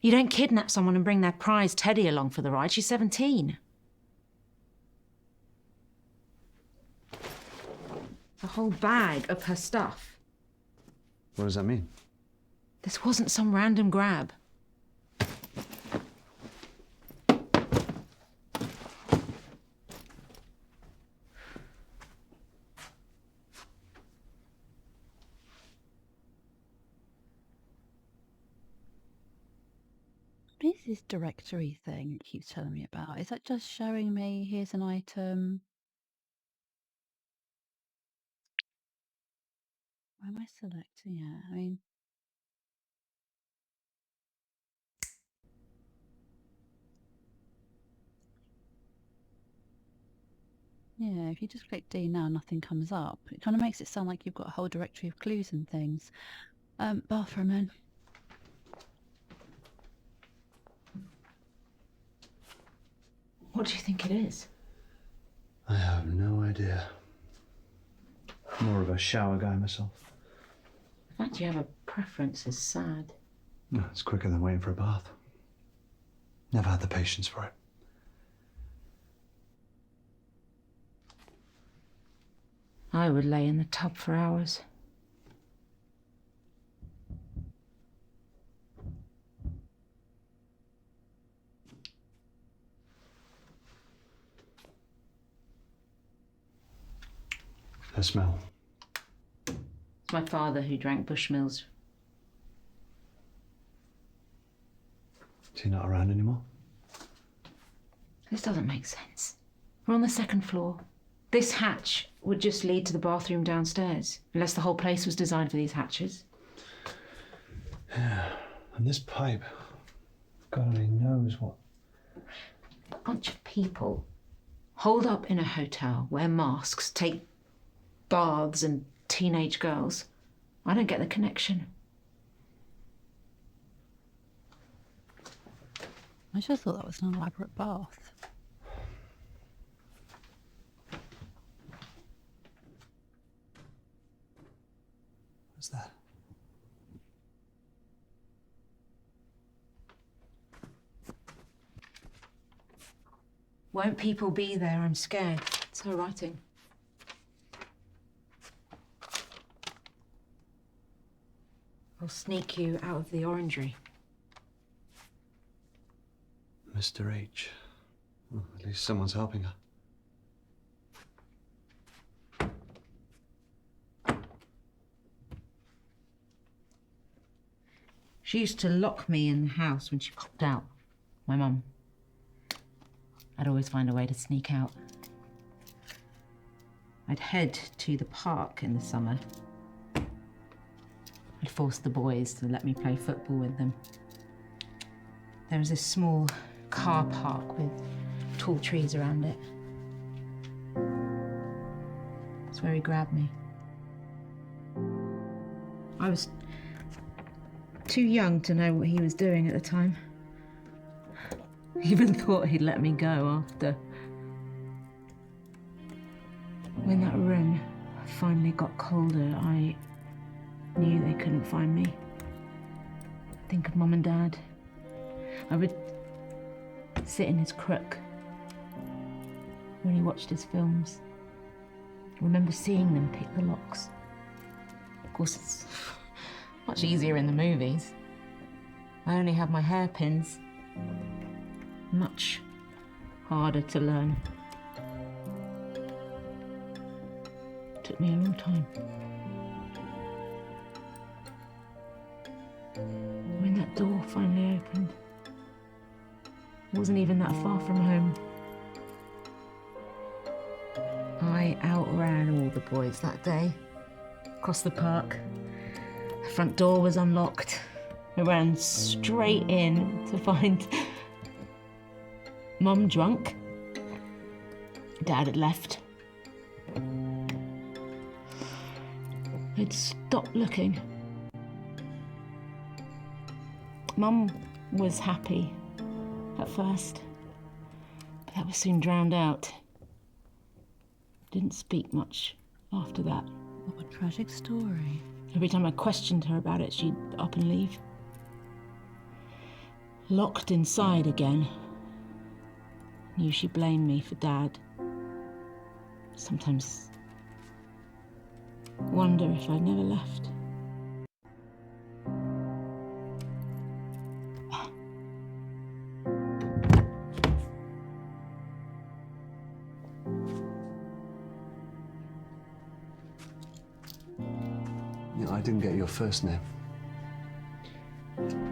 You don't kidnap someone and bring their prize Teddy along for the ride. She's 17. A whole bag of her stuff. What does that mean? This wasn't some random grab. What is this directory thing it keeps telling me about? Is that just showing me, here's an item? Why am I selecting it? I mean... Yeah, if you just click D now, nothing comes up. It kind of makes it sound like you've got a whole directory of clues and things. Bathroom then. What do you think it is? I have no idea. More of a shower guy myself. The fact you have a preference is sad. No, it's quicker than waiting for a bath. Never had the patience for it. I would lay in the tub for hours. The smell. It's my father who drank Bushmills. Is he not around anymore? This doesn't make sense. We're on the second floor. This hatch would just lead to the bathroom downstairs, unless the whole place was designed for these hatches. Yeah, and this pipe, God only knows what. A bunch of people holed up in a hotel, wear masks, take baths and teenage girls. I don't get the connection. I just thought that was an elaborate bath. What's that? Won't people be there? I'm scared. It's her writing. I'll sneak you out of the orangery. Mr. H. Well, at least someone's helping her. She used to lock me in the house when she popped out. My mum. I'd always find a way to sneak out. I'd head to the park in the summer. I'd force the boys to let me play football with them. There was this small car park with tall trees around it. That's where he grabbed me. I was too young to know what he was doing at the time. He even thought he'd let me go after. When that room finally got colder, I knew they couldn't find me. Think of Mum and Dad. I would sit in his crook when he watched his films. I remember seeing them pick the locks. Of course, it's much easier in the movies. I only have my hairpins. Much harder to learn. Took me a long time. When that door finally opened, it wasn't even that far from home. I outran all the boys that day. Across the park. The front door was unlocked. I ran straight in to find Mum drunk. Dad had left. I'd stopped looking. Mum was happy at first, but that was soon drowned out. Didn't speak much after that. What a tragic story. Every time I questioned her about it, she'd up and leave. Locked inside again. Knew she blamed me for Dad. Sometimes wonder if I'd never left. Yeah, I didn't get your first name.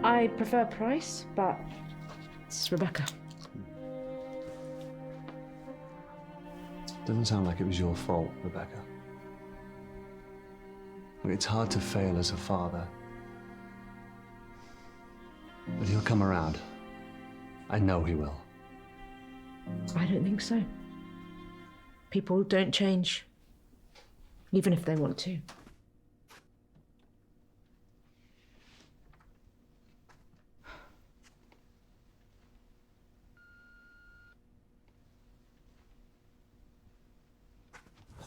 I prefer Price, but It's Rebecca. Doesn't sound like it was your fault, Rebecca. Look, it's hard to fail as a father. But he'll come around. I know he will. I don't think so. People don't change, even if they want to.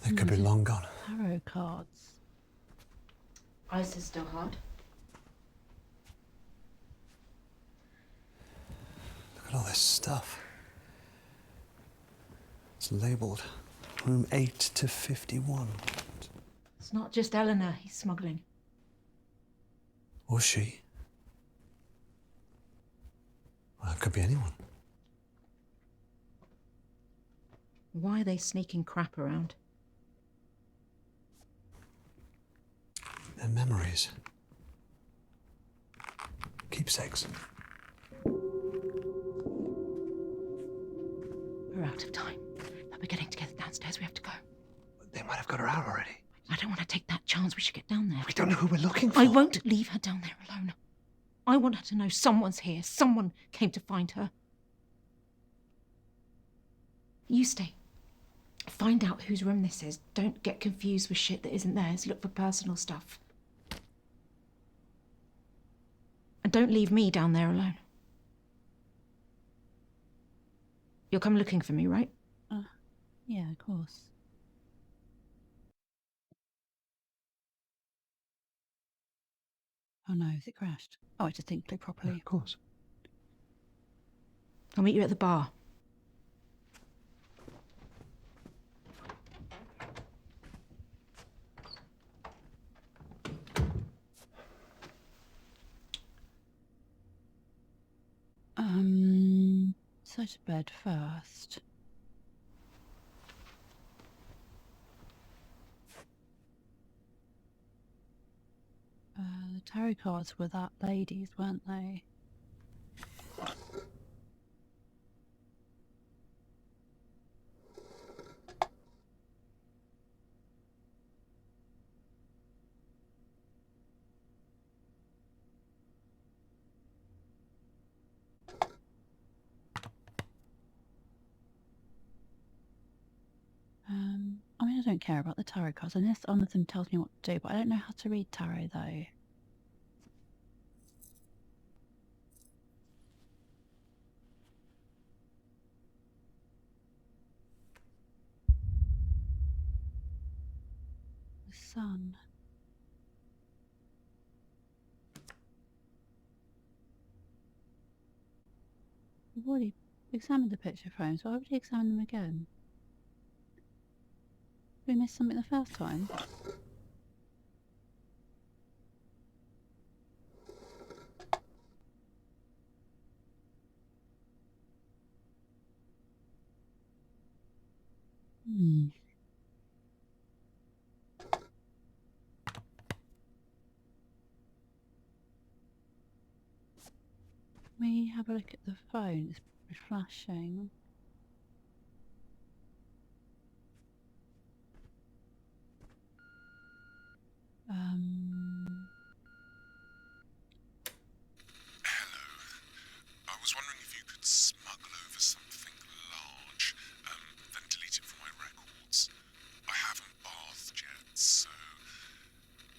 They could be long gone. Tarot cards. Ice is still hard. Look at all this stuff. It's labelled room 8 to 51. It's not just Eleanor he's smuggling. Or she. Well, it could be anyone. Why are they sneaking crap around? Their memories. Keepsakes. We're out of time. They'll be getting together downstairs. We have to go. They might have got her out already. I don't want to take that chance. We should get down there. We don't know who we're looking for. I won't leave her down there alone. I want her to know someone's here. Someone came to find her. You stay. Find out whose room this is. Don't get confused with shit that isn't theirs. Look for personal stuff. And don't leave me down there alone. You'll come looking for me, right? Yeah, of course. Oh no, has it crashed? Oh, it just didn't click properly. Yeah, of course. I'll meet you at the bar. So to bed first. The tarot cards were that lady's, weren't they? I mean, I don't care about the tarot cards unless one of them tells me what to do, but I don't know how to read tarot though. The sun. We've already examined the picture frames. Why would we examine them again? Did we miss something the first time? Let me have a look at the phone. It's flashing. Hello. I was wondering if you could smuggle over something large, then delete it from my records. I haven't bathed yet, so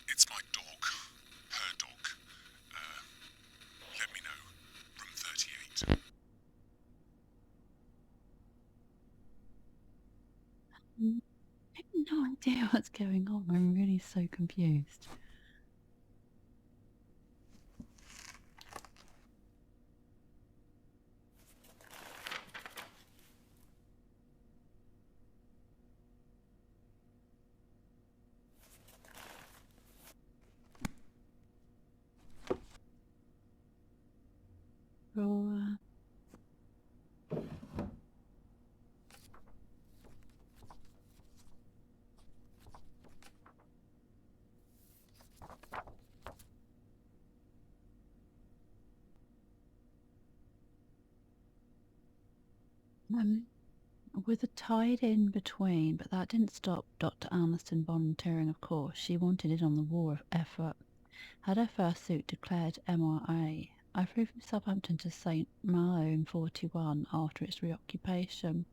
it's my dog. Her dog. Let me know. Room 38. I have no idea what's going on. I'm really so confused. Drawer. With a tide in between, but that didn't stop Dr. Aniston volunteering, of course. She wanted in on the war effort. Had her first suit declared MRA. I flew from Southampton to St. Malo in 41 after its reoccupation.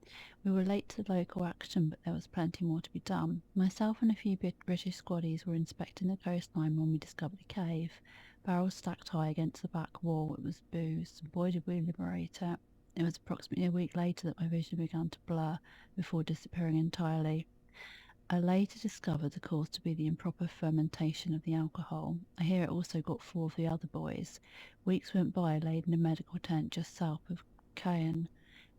We were late to the local action, but there was plenty more to be done. Myself and a few British squaddies were inspecting the coastline when we discovered a cave. Barrels stacked high against the back wall. It was booze. Boy, did we liberate it. It was approximately a week later that my vision began to blur before disappearing entirely. I later discovered the cause to be the improper fermentation of the alcohol. I hear it also got 4 of the other boys. Weeks went by, laid in a medical tent just south of Caen.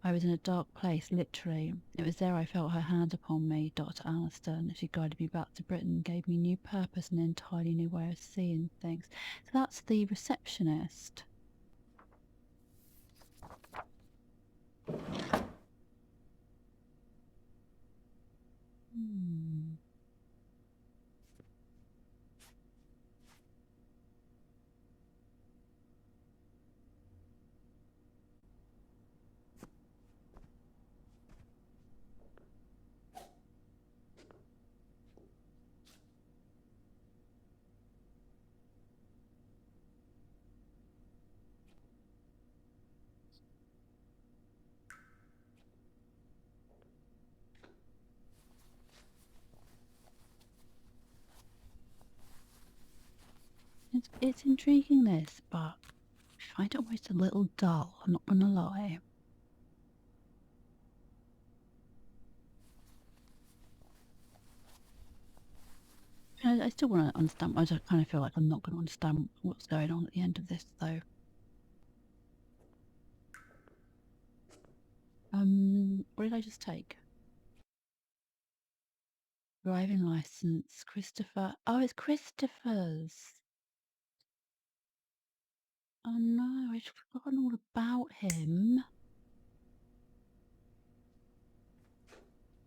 I was in a dark place, literally. It was there I felt her hand upon me, Dr. Aniston. She guided me back to Britain, gave me new purpose and an entirely new way of seeing things. So that's the receptionist. It's intriguing, this, but I find it almost a little dull, I'm not gonna lie. I still want to understand. I just kind of feel like I'm not going to understand what's going on at the end of this, though. What did I just take? Driving license, Christopher. Oh, it's Christopher's. Oh no, I'd forgotten all about him.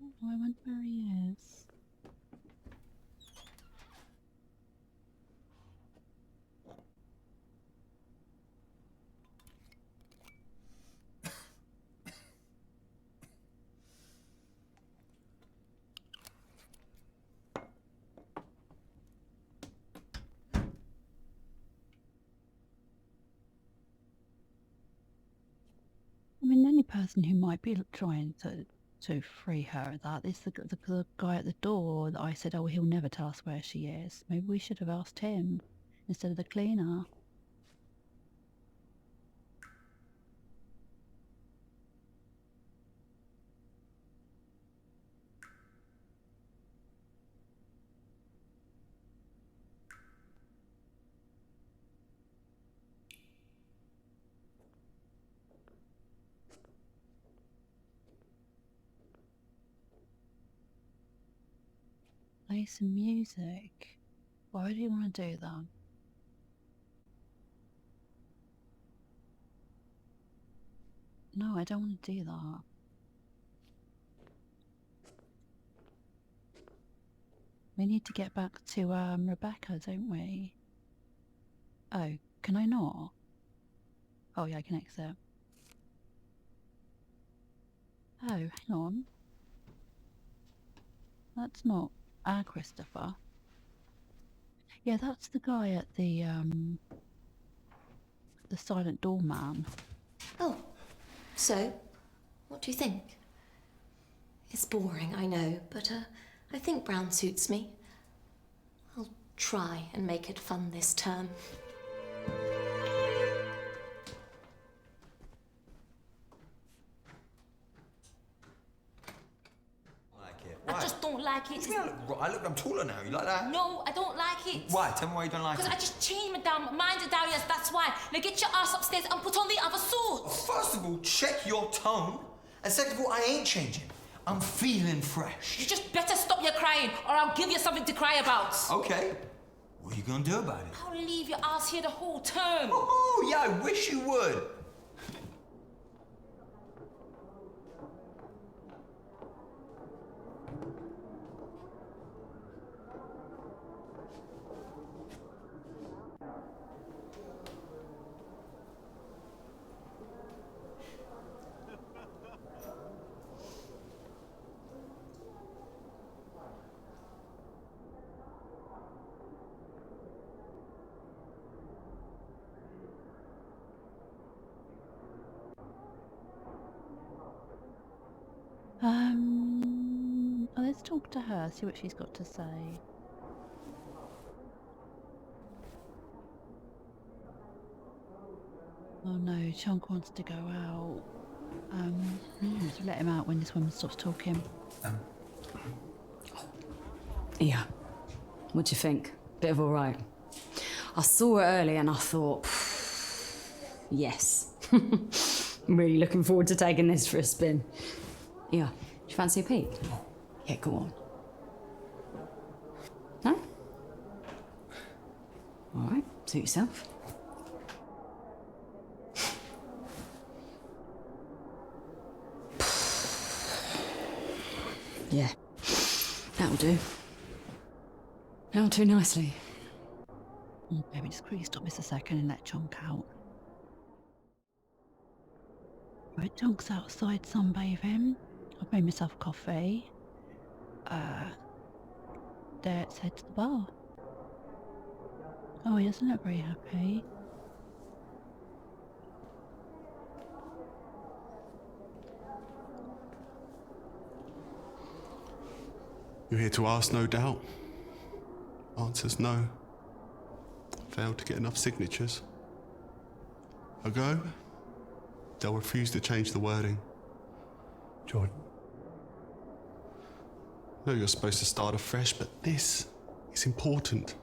Oh, I wonder where he is. I mean, the only person who might be trying to free her of that is the guy at the door that I said, oh, he'll never tell us where she is. Maybe we should have asked him instead of the cleaner. Play some music. Why would you want to do that? No, I don't want to do that. We need to get back to Rebecca, don't we? Oh, can I not? Oh yeah, I can exit. Oh, hang on. That's not our Christopher. Yeah, that's the guy at the silent door man. Oh, so, what do you think? It's boring, I know, but I think brown suits me. I'll try and make it fun this term. I just don't like it. I'm taller now. You like that? No, I don't like it. Why? Tell me why you don't like it. Because I just changed my damn mind to Darius, that's why. Now get your ass upstairs and put on the other suit. First of all, check your tone. And second of all, I ain't changing. I'm feeling fresh. You just better stop your crying or I'll give you something to cry about. Okay. What are you gonna do about it? I'll leave your ass here the whole term. Oh, yeah, I wish you would. Let's talk to her, see what she's got to say. Oh no, Chunk wants to go out. So let him out when this woman stops talking. Yeah. What do you think? Bit of all right. I saw it early and I thought, yes. I'm really looking forward to taking this for a spin. Yeah. Do you fancy a peek? Yeah, go on. No? All right, suit yourself. Yeah, that'll do. That'll do nicely. Maybe just quickly stop this a second and let Chunk out. Right, Chunk's outside sunbathing. I've made myself coffee. Let's head to the bar. Oh, he doesn't look very happy. You're here to ask, no doubt. Answer's no. Failed to get enough signatures. A go? They'll refuse to change the wording. Jordan. No, you're supposed to start afresh, but this is important.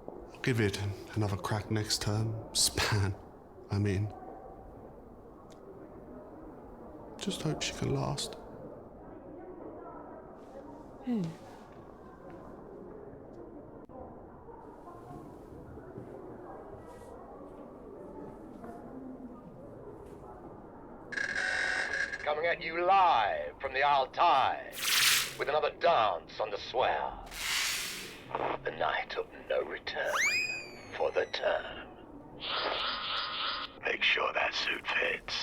I'll give it another crack next term. Span, I'm in. Just hope she can last. Who? Coming at you live from the Altai with another dance on the swell. The night of no return for the term. Make sure that suit fits.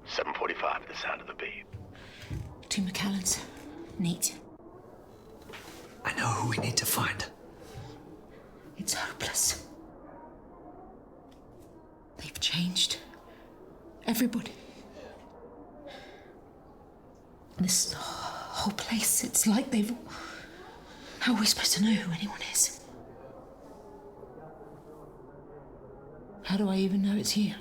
7:45 at the sound of the beep. 2 McAllens. Neat. I know who we need to find. It's hopeless. They've changed. Everybody. This whole place, it's like they've... How are we supposed to know who anyone is? How do I even know it's here?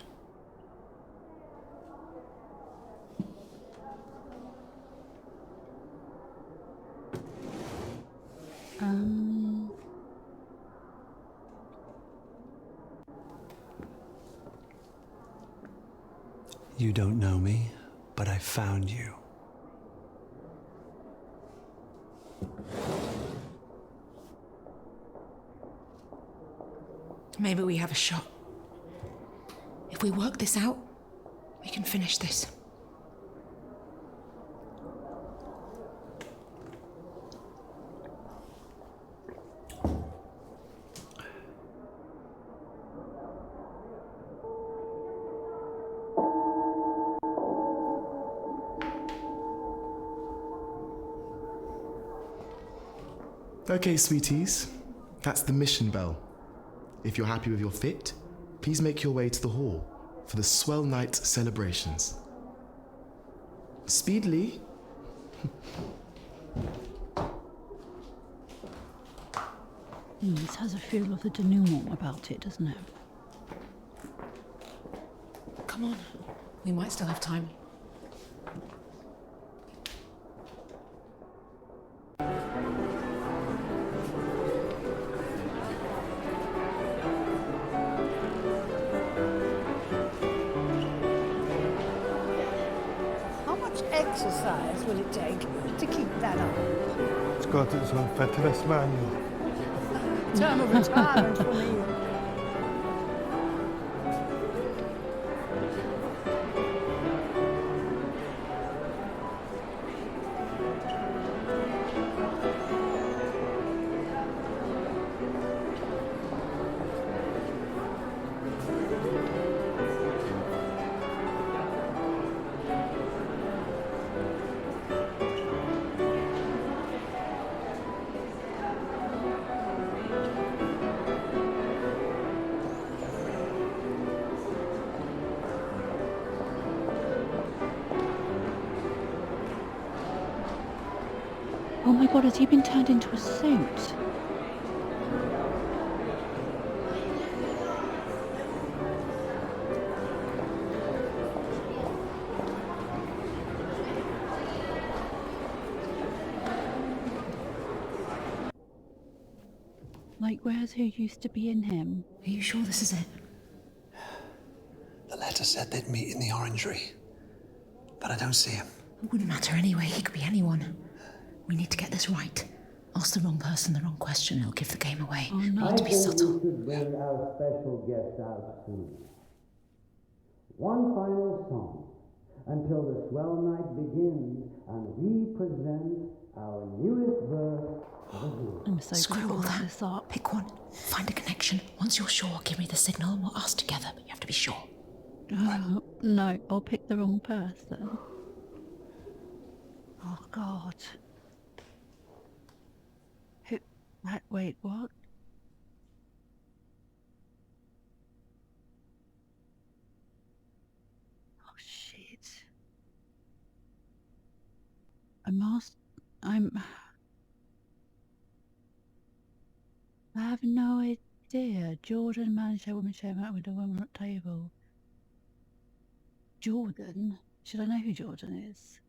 You don't know me, but I found you. Maybe we have a shot. If we work this out, we can finish this. Okay, sweeties, that's the mission bell. If you're happy with your fit, please make your way to the hall for the Swell Night celebrations. Speedily. This has a feel of the denouement about it, doesn't it? Come on, we might still have time. Exercise will it take to keep that up? It's got its own fitness manual. Term of retirement for me. Oh my god, has he been turned into a suit? Like, where's who used to be in him? Are you sure this is it? The letter said they'd meet in the orangery, but I don't see him. It wouldn't matter anyway. He could be anyone. We need to get this right. Ask the wrong person the wrong question, it'll give the game away. Oh no. We need to be subtle. We should bring our special guest out soon. One final song until the swell night begins and we present our newest verse of the year. I'm so Screw all that. this up. Pick one. Find a connection. Once you're sure, give me the signal and we'll ask together, but you have to be sure. No, I'll pick the wrong person. Oh god. Who? Wait, what? Oh shit. I have no idea. Jordan managed a woman share out with a woman at table. Jordan? Should I know who Jordan is?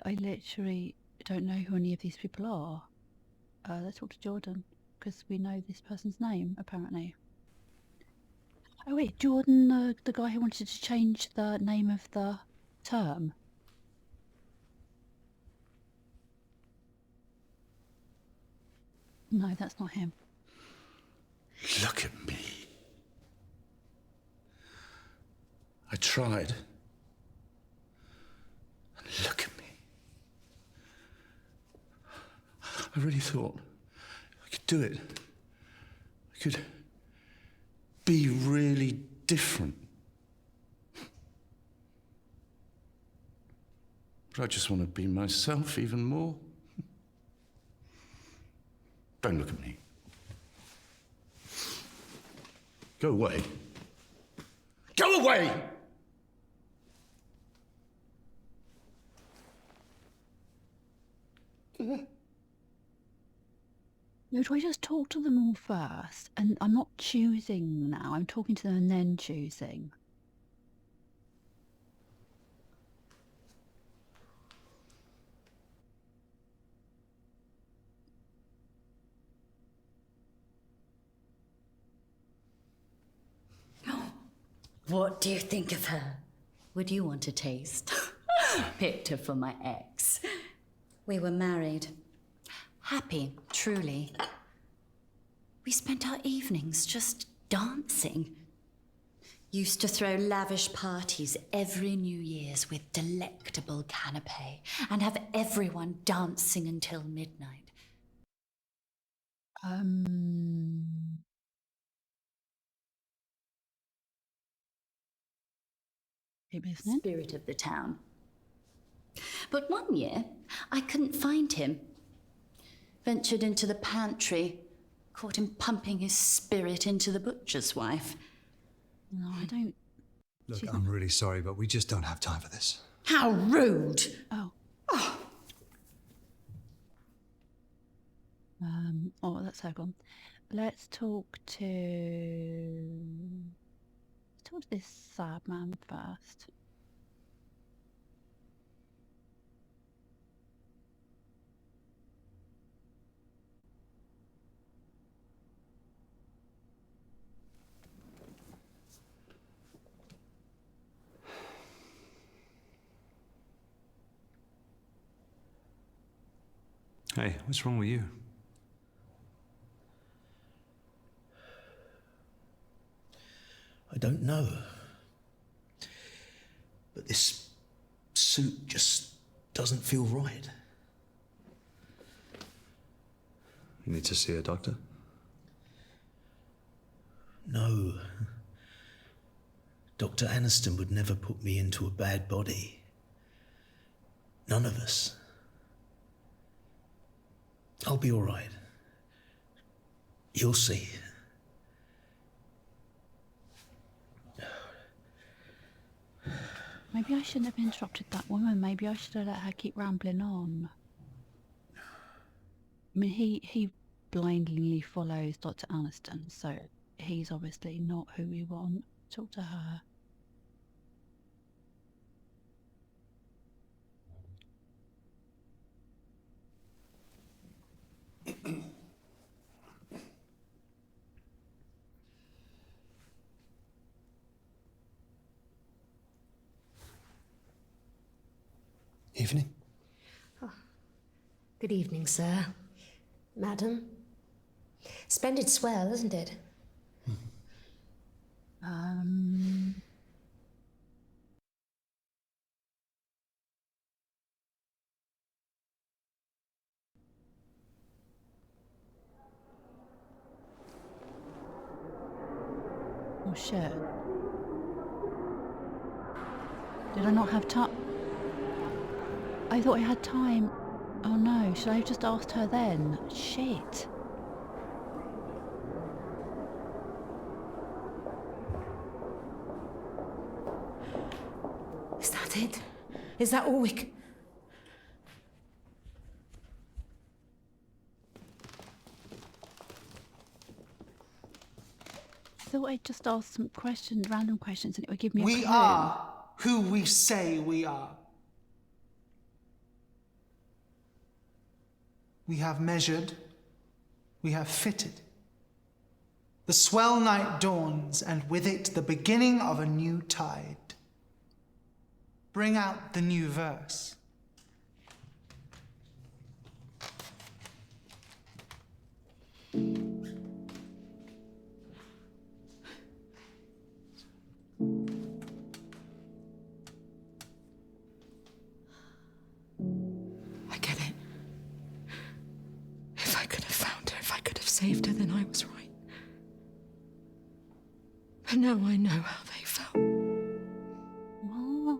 I literally don't know who any of these people are. Let's talk to Jordan, because we know this person's name, apparently. Oh wait, Jordan, the guy who wanted to change the name of the term. No, that's not him. Look at me. I tried. And look at me. I really thought I could do it. I could be really different. But I just want to be myself even more. Don't look at me. Go away. Go away! No, do I just talk to them all first? And I'm not choosing now, I'm talking to them and then choosing. What do you think of her? Would you want a taste? Picked her for my ex. We were married. Happy, truly. We spent our evenings just dancing. Used to throw lavish parties every New Year's with delectable canapé and have everyone dancing until midnight. Spirit of the town. But one year, I couldn't find him. Ventured into the pantry, caught him pumping his spirit into the butcher's wife. No, I don't. Look, I'm really sorry, but we just don't have time for this. How rude! Oh. Oh, that's her gone. Let's talk to this sad man first. Hey, what's wrong with you? I don't know. But this suit just doesn't feel right. You need to see a doctor? No. Dr. Aniston would never put me into a bad body. None of us. I'll be all right. You'll see. Maybe I shouldn't have interrupted that woman. Maybe I should have let her keep rambling on. I mean, he blindly follows Dr. Aniston, so he's obviously not who we want. Talk to her. Evening. Good evening, sir. Madam. Splendid swell, isn't it? Oh shit. Did I not have time? I thought I had time. Oh no, should I have just asked her then? Shit. Is that it? Is that all we can... I thought I'd just ask some questions, random questions, and it would give me a We clue. are who we say we are. We have measured, we have fitted. The swell night dawns, and with it the beginning of a new tide. Bring out the new verse. I get it. If I could have found her, if I could have saved her, then I was right. But now I know how they felt. What?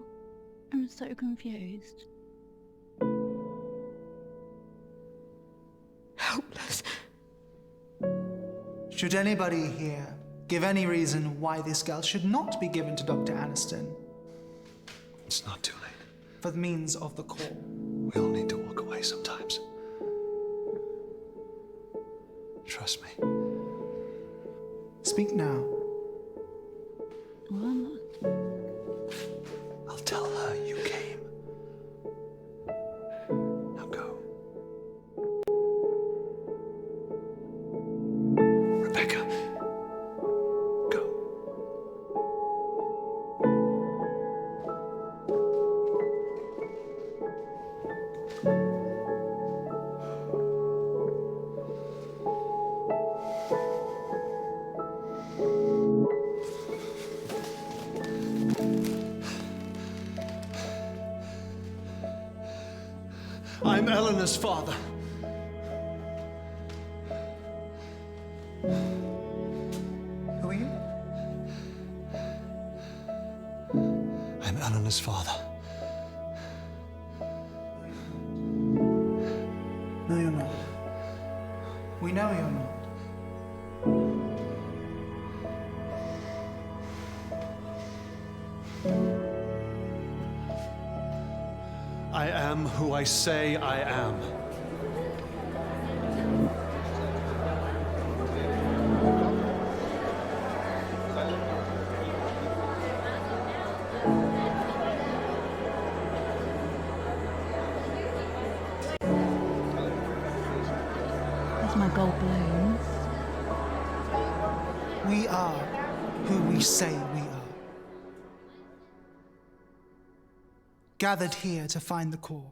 I'm so confused. Helpless. Should anybody here give any reason why this girl should not be given to Dr. Aniston? It's not too late. For the means of the call. We all need to walk away sometimes. Trust me. Speak now. What? I'll tell her you came. Now go. Rebecca. Go. I'm Eleanor's father. Who are you? I'm Eleanor's father. No, you're not. We know you're not. I am who I say I am. There's my gold balloons. We are who we say we are. Gathered here to find the core.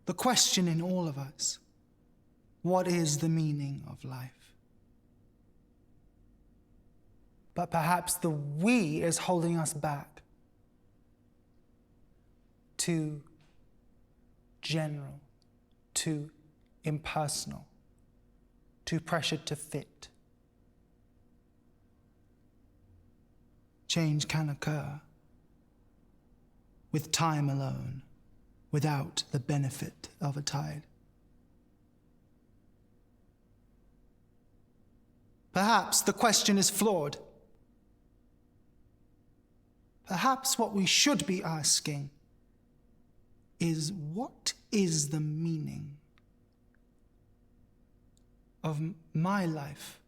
The question in all of us: what is the meaning of life? But perhaps the we is holding us back. Too general, too impersonal, too pressured to fit. Change can occur with time alone, without the benefit of a tide. Perhaps the question is flawed. Perhaps what we should be asking is, what is the meaning of my life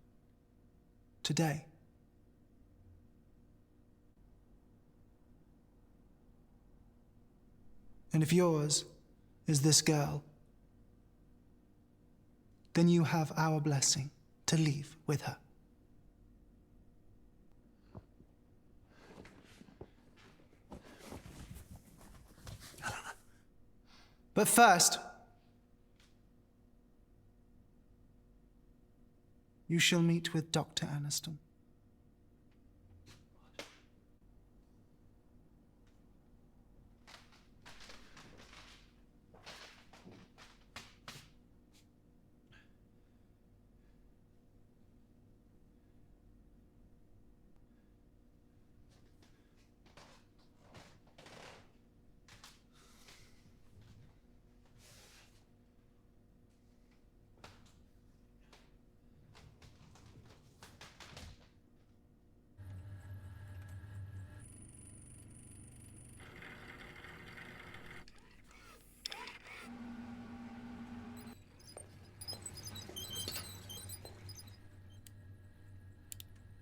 today? And if yours is this girl, then you have our blessing to leave with her. But first, you shall meet with Dr. Aniston.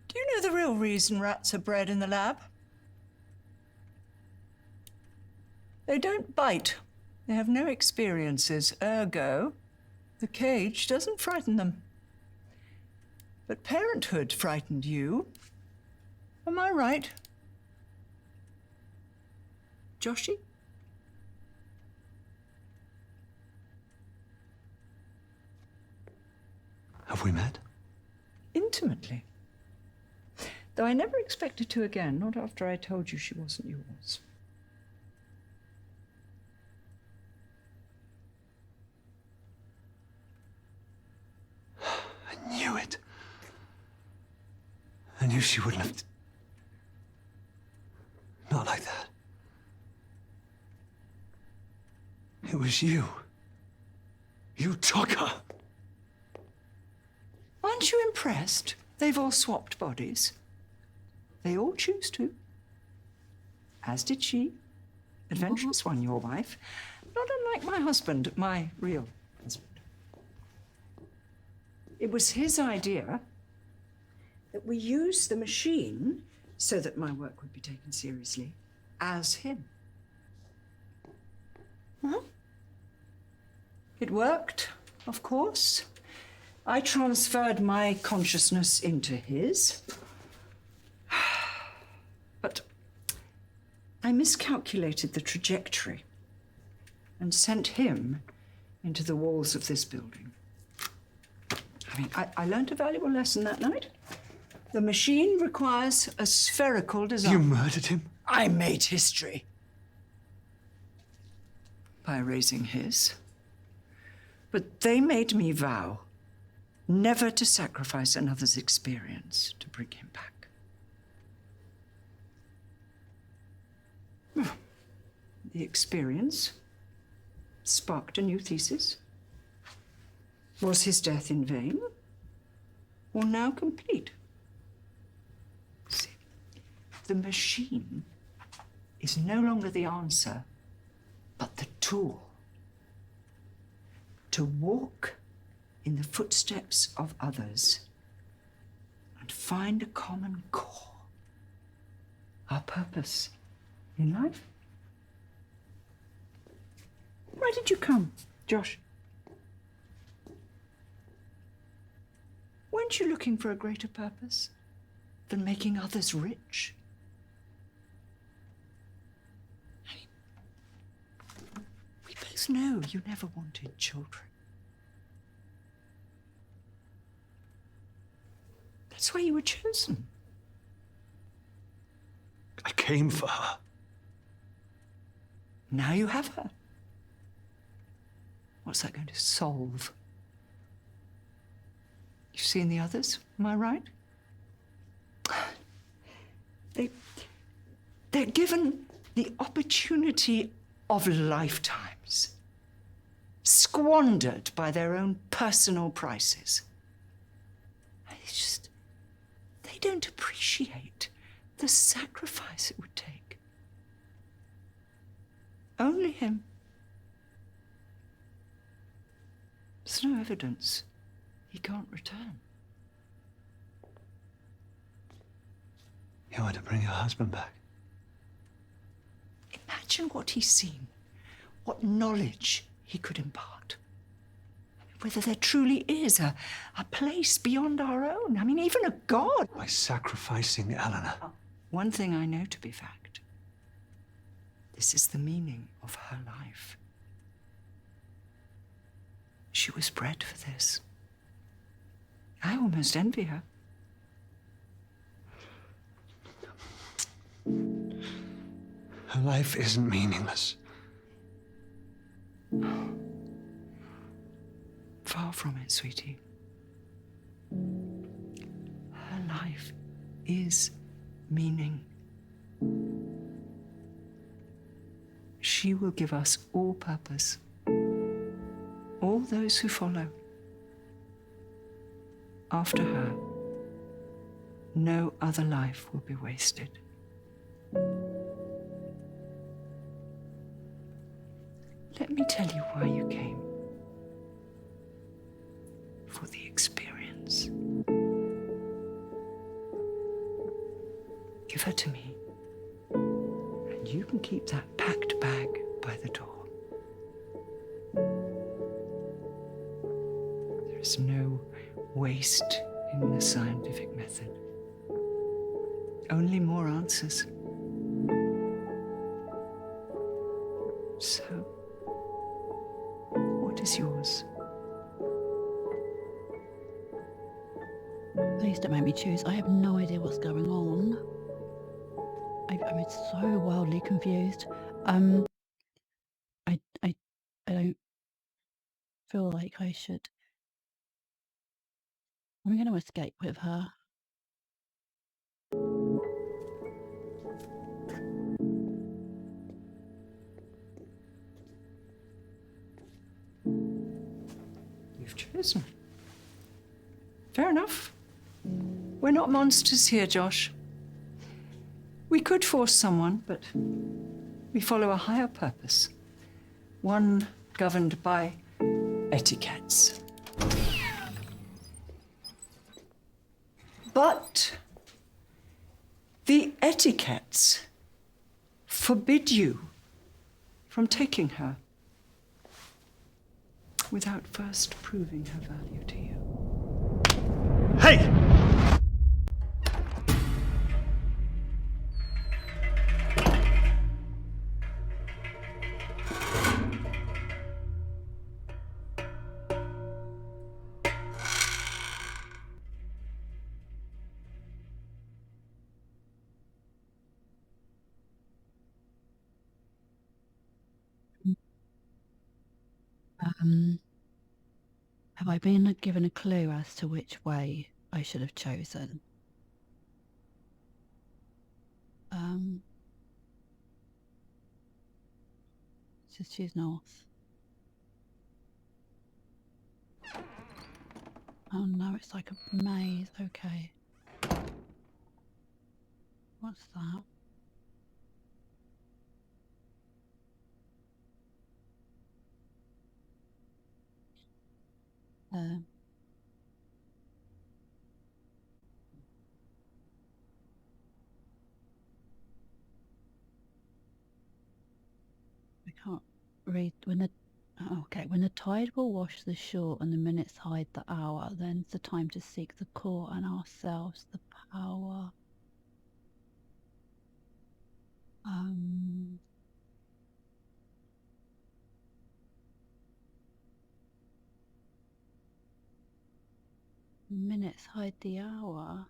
Do you know the real reason rats are bred in the lab? They don't bite. They have no experiences. Ergo, the cage doesn't frighten them. But parenthood frightened you. Am I right? Joshy? Have we met? Intimately. Though I never expected to again, not after I told you she wasn't yours. I knew it. I knew she wouldn't have... Not like that. It was you. You took her. Aren't you impressed? They've all swapped bodies. They all choose to. As did she. Adventurous one, your wife. Not unlike my husband, my real husband. It was his idea that we use the machine so that my work would be taken seriously as him. Huh? It worked, of course. I transferred my consciousness into his. But I miscalculated the trajectory and sent him into the walls of this building. I mean, I learned a valuable lesson that night. The machine requires a spherical design. You murdered him? I made history. By erasing his. But they made me vow never to sacrifice another's experience to bring him back. The experience sparked a new thesis. Was his death in vain, or now complete? See, the machine is no longer the answer, but the tool. To walk in the footsteps of others and find a common core, our purpose in life. Why did you come, Josh? Weren't you looking for a greater purpose than making others rich? I mean, we both know you never wanted children. That's why you were chosen. I came for her. Now you have her. What's that going to solve? You've seen the others, am I right? They're given the opportunity of lifetimes, squandered by their own personal prices. They don't appreciate the sacrifice it would take Only him. There's no evidence he can't return. You want to bring your husband back? Imagine what he's seen, what knowledge he could impart. Whether there truly is a place beyond our own. I mean, even a god. By sacrificing Eleanor. One thing I know to be fact. This is the meaning of her life. She was bred for this. I almost envy her. Her life isn't meaningless. Far from it, sweetie. Her life is meaning. She will give us all purpose. All those who follow. After her, no other life will be wasted. Let me tell you why you came. For the experience. Give her to me, and you can keep that packed bag by the door. There is no waste in the scientific method. Only more answers. So, what is yours? Please don't make me choose. I have no idea what's going on. I'm so wildly confused. I don't feel like I should. I'm going to escape with her. You've chosen. Fair enough. We're not monsters here, Josh. We could force someone, but we follow a higher purpose. One governed by etiquettes. But the etiquettes forbid you from taking her without first proving her value to you. Hey! Have I been given a clue as to which way I should have chosen? Just choose north. Oh no, it's like a maze. Okay. What's that? I can't read when the okay, when the tide will wash the shore and the minutes hide the hour, then's the time to seek the core and ourselves the power. Minutes hide the hour.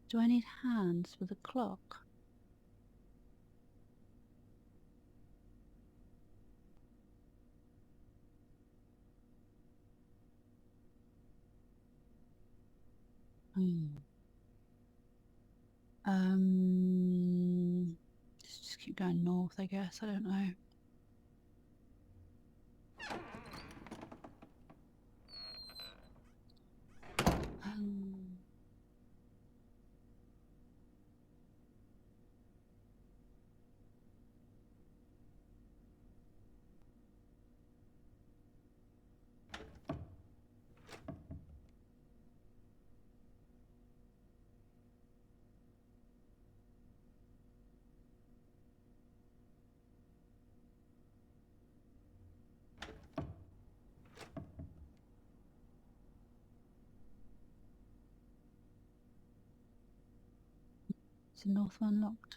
Do I need hands for the clock? Just keep going north, I guess. I don't know. the north one locked?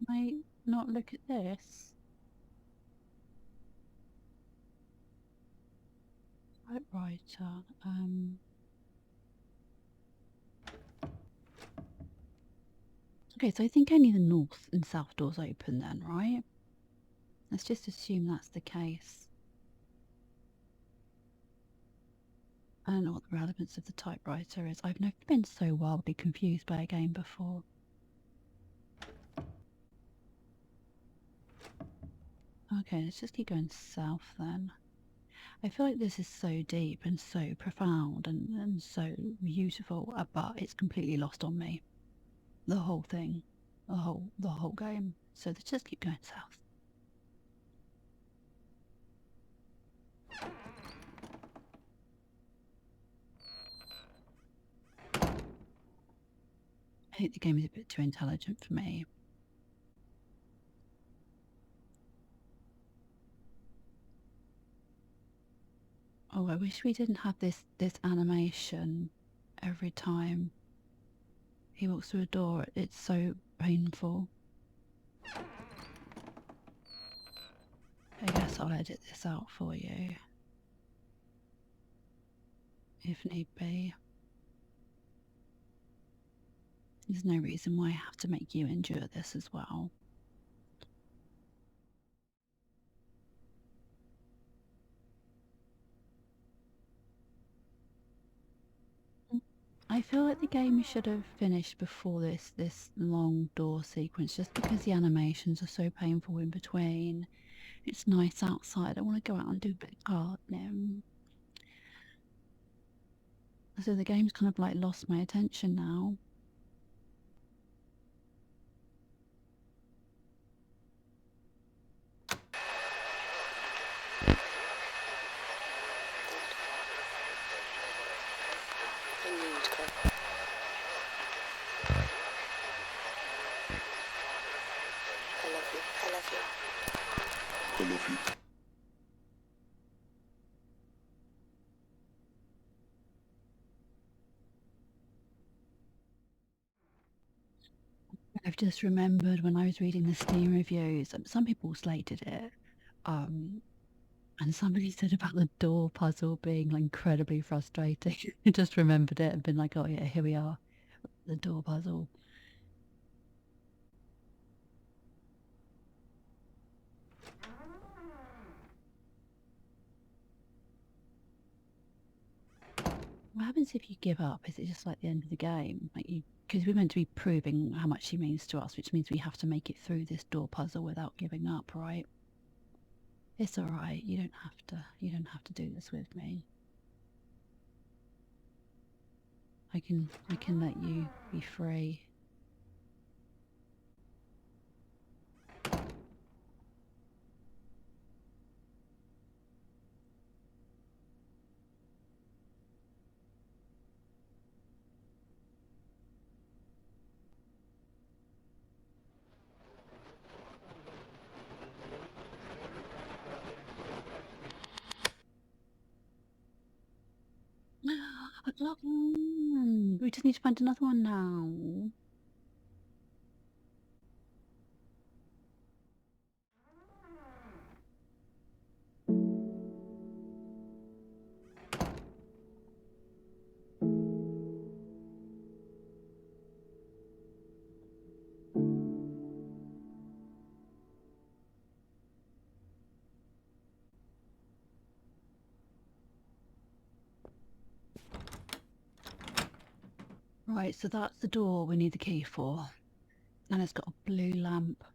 Might not look at this. Typewriter. Okay, so I think only the north and south doors open then, right? Let's just assume that's the case. I don't know what the relevance of the typewriter is. I've never been so wildly confused by a game before. Okay, let's just keep going south then. I feel like this is so deep and so profound and so beautiful, but it's completely lost on me. The whole thing. The whole game. So let's just keep going south. I think the game is a bit too intelligent for me. Oh, I wish we didn't have this animation every time he walks through a door. It's so painful. I guess I'll edit this out for you. If need be. There's no reason why I have to make you endure this as well. I feel like the game should have finished before this long door sequence, just because the animations are so painful in between. It's nice outside. I want to go out and do a bit of gardening. So the game's kind of like lost my attention now. I've just remembered when I was reading the Steam reviews, some people slated it, and somebody said about the door puzzle being like incredibly frustrating. I just remembered it and been like, oh yeah, here we are, the door puzzle. What happens if you give up? Is it just like the end of the game? Like because we're meant to be proving how much she means to us, which means we have to make it through this door puzzle without giving up, right? It's all right. You don't have to. You don't have to do this with me. I can let you be free. We just need to find another one now. Right, so that's the door we need the key for. And it's got a blue lamp.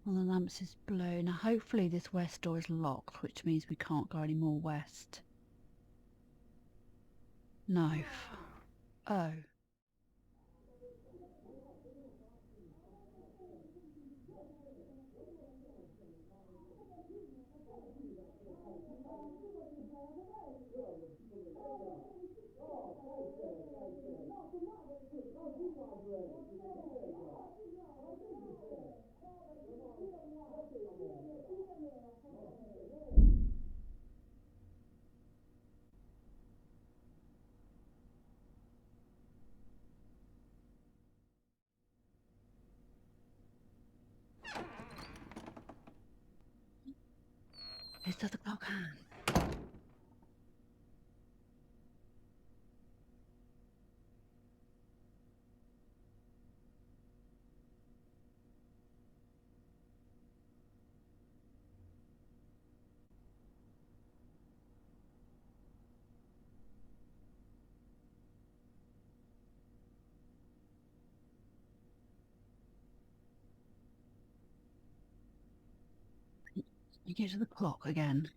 Well, the lamps is blue. Now, hopefully this west door is locked, which means we can't go any more west. Knife. Oh. Is that the clock hand? You go to the clock again.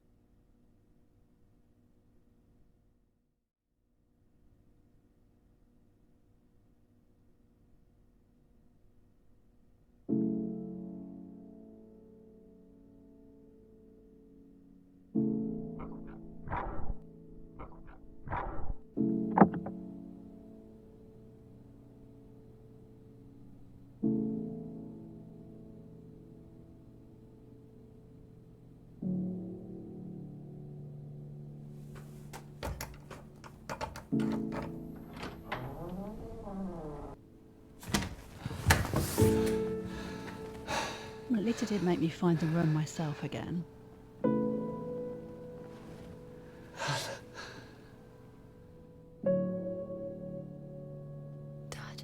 Well, at least it did make me find the room myself again. Dad.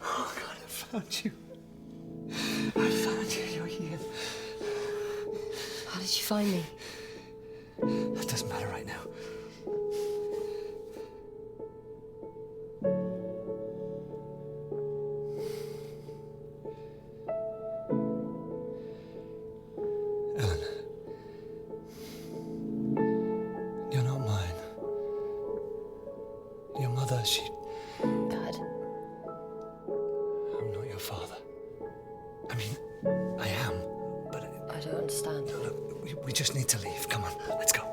Oh God, I found you. I found you. You're here. How did you find me? That doesn't matter right now. Ellen, you're not mine. Your mother, she... Dad. I'm not your father. I mean, I am, but... I don't understand. Look, we just need to leave. Come on, let's go.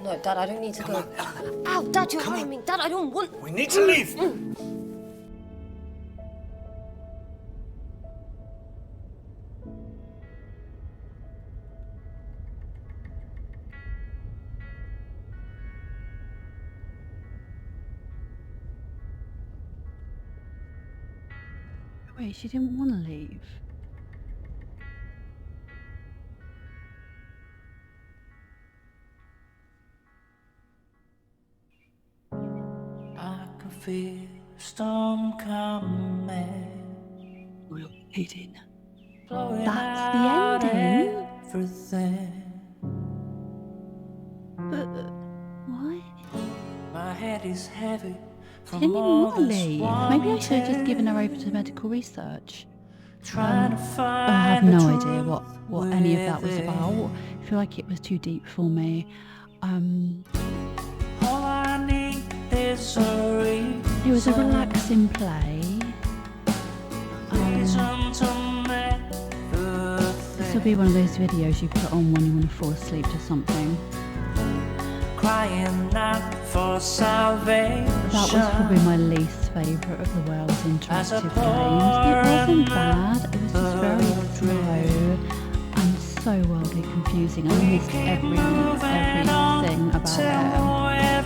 No, Dad, I don't need to Come go. on, Ellen. Ow, Dad, you're hurting me. Dad, I don't want... We need to leave! Wait, she didn't want to leave. I can feel the storm coming. We're eating. Blowing That's the out ending. everything. But why? My head is heavy She from didn't even all want to this leave. Maybe I should have just wanting. given her over to medical research. Trying to I find have the no truth idea what any of that was within. about. I feel like it was too deep for me. All I need is a reason. It was a relaxing play. Reason to make the This will be one of those videos you put on when you want to fall asleep to something. crying out for salvation. That was probably my least favourite of the Wales interactive games. It wasn't bad, it was just very slow and so wildly confusing. I missed everything about it.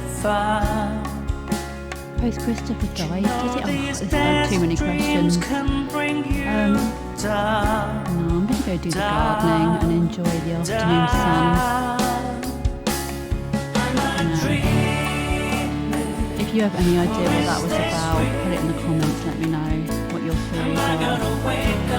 Suppose Christopher died, did it? Oh, there's too many questions. No, I'm going to go do the gardening and enjoy the afternoon sun. If you have any idea what that was about, put it in the comments, let me know what your theories are.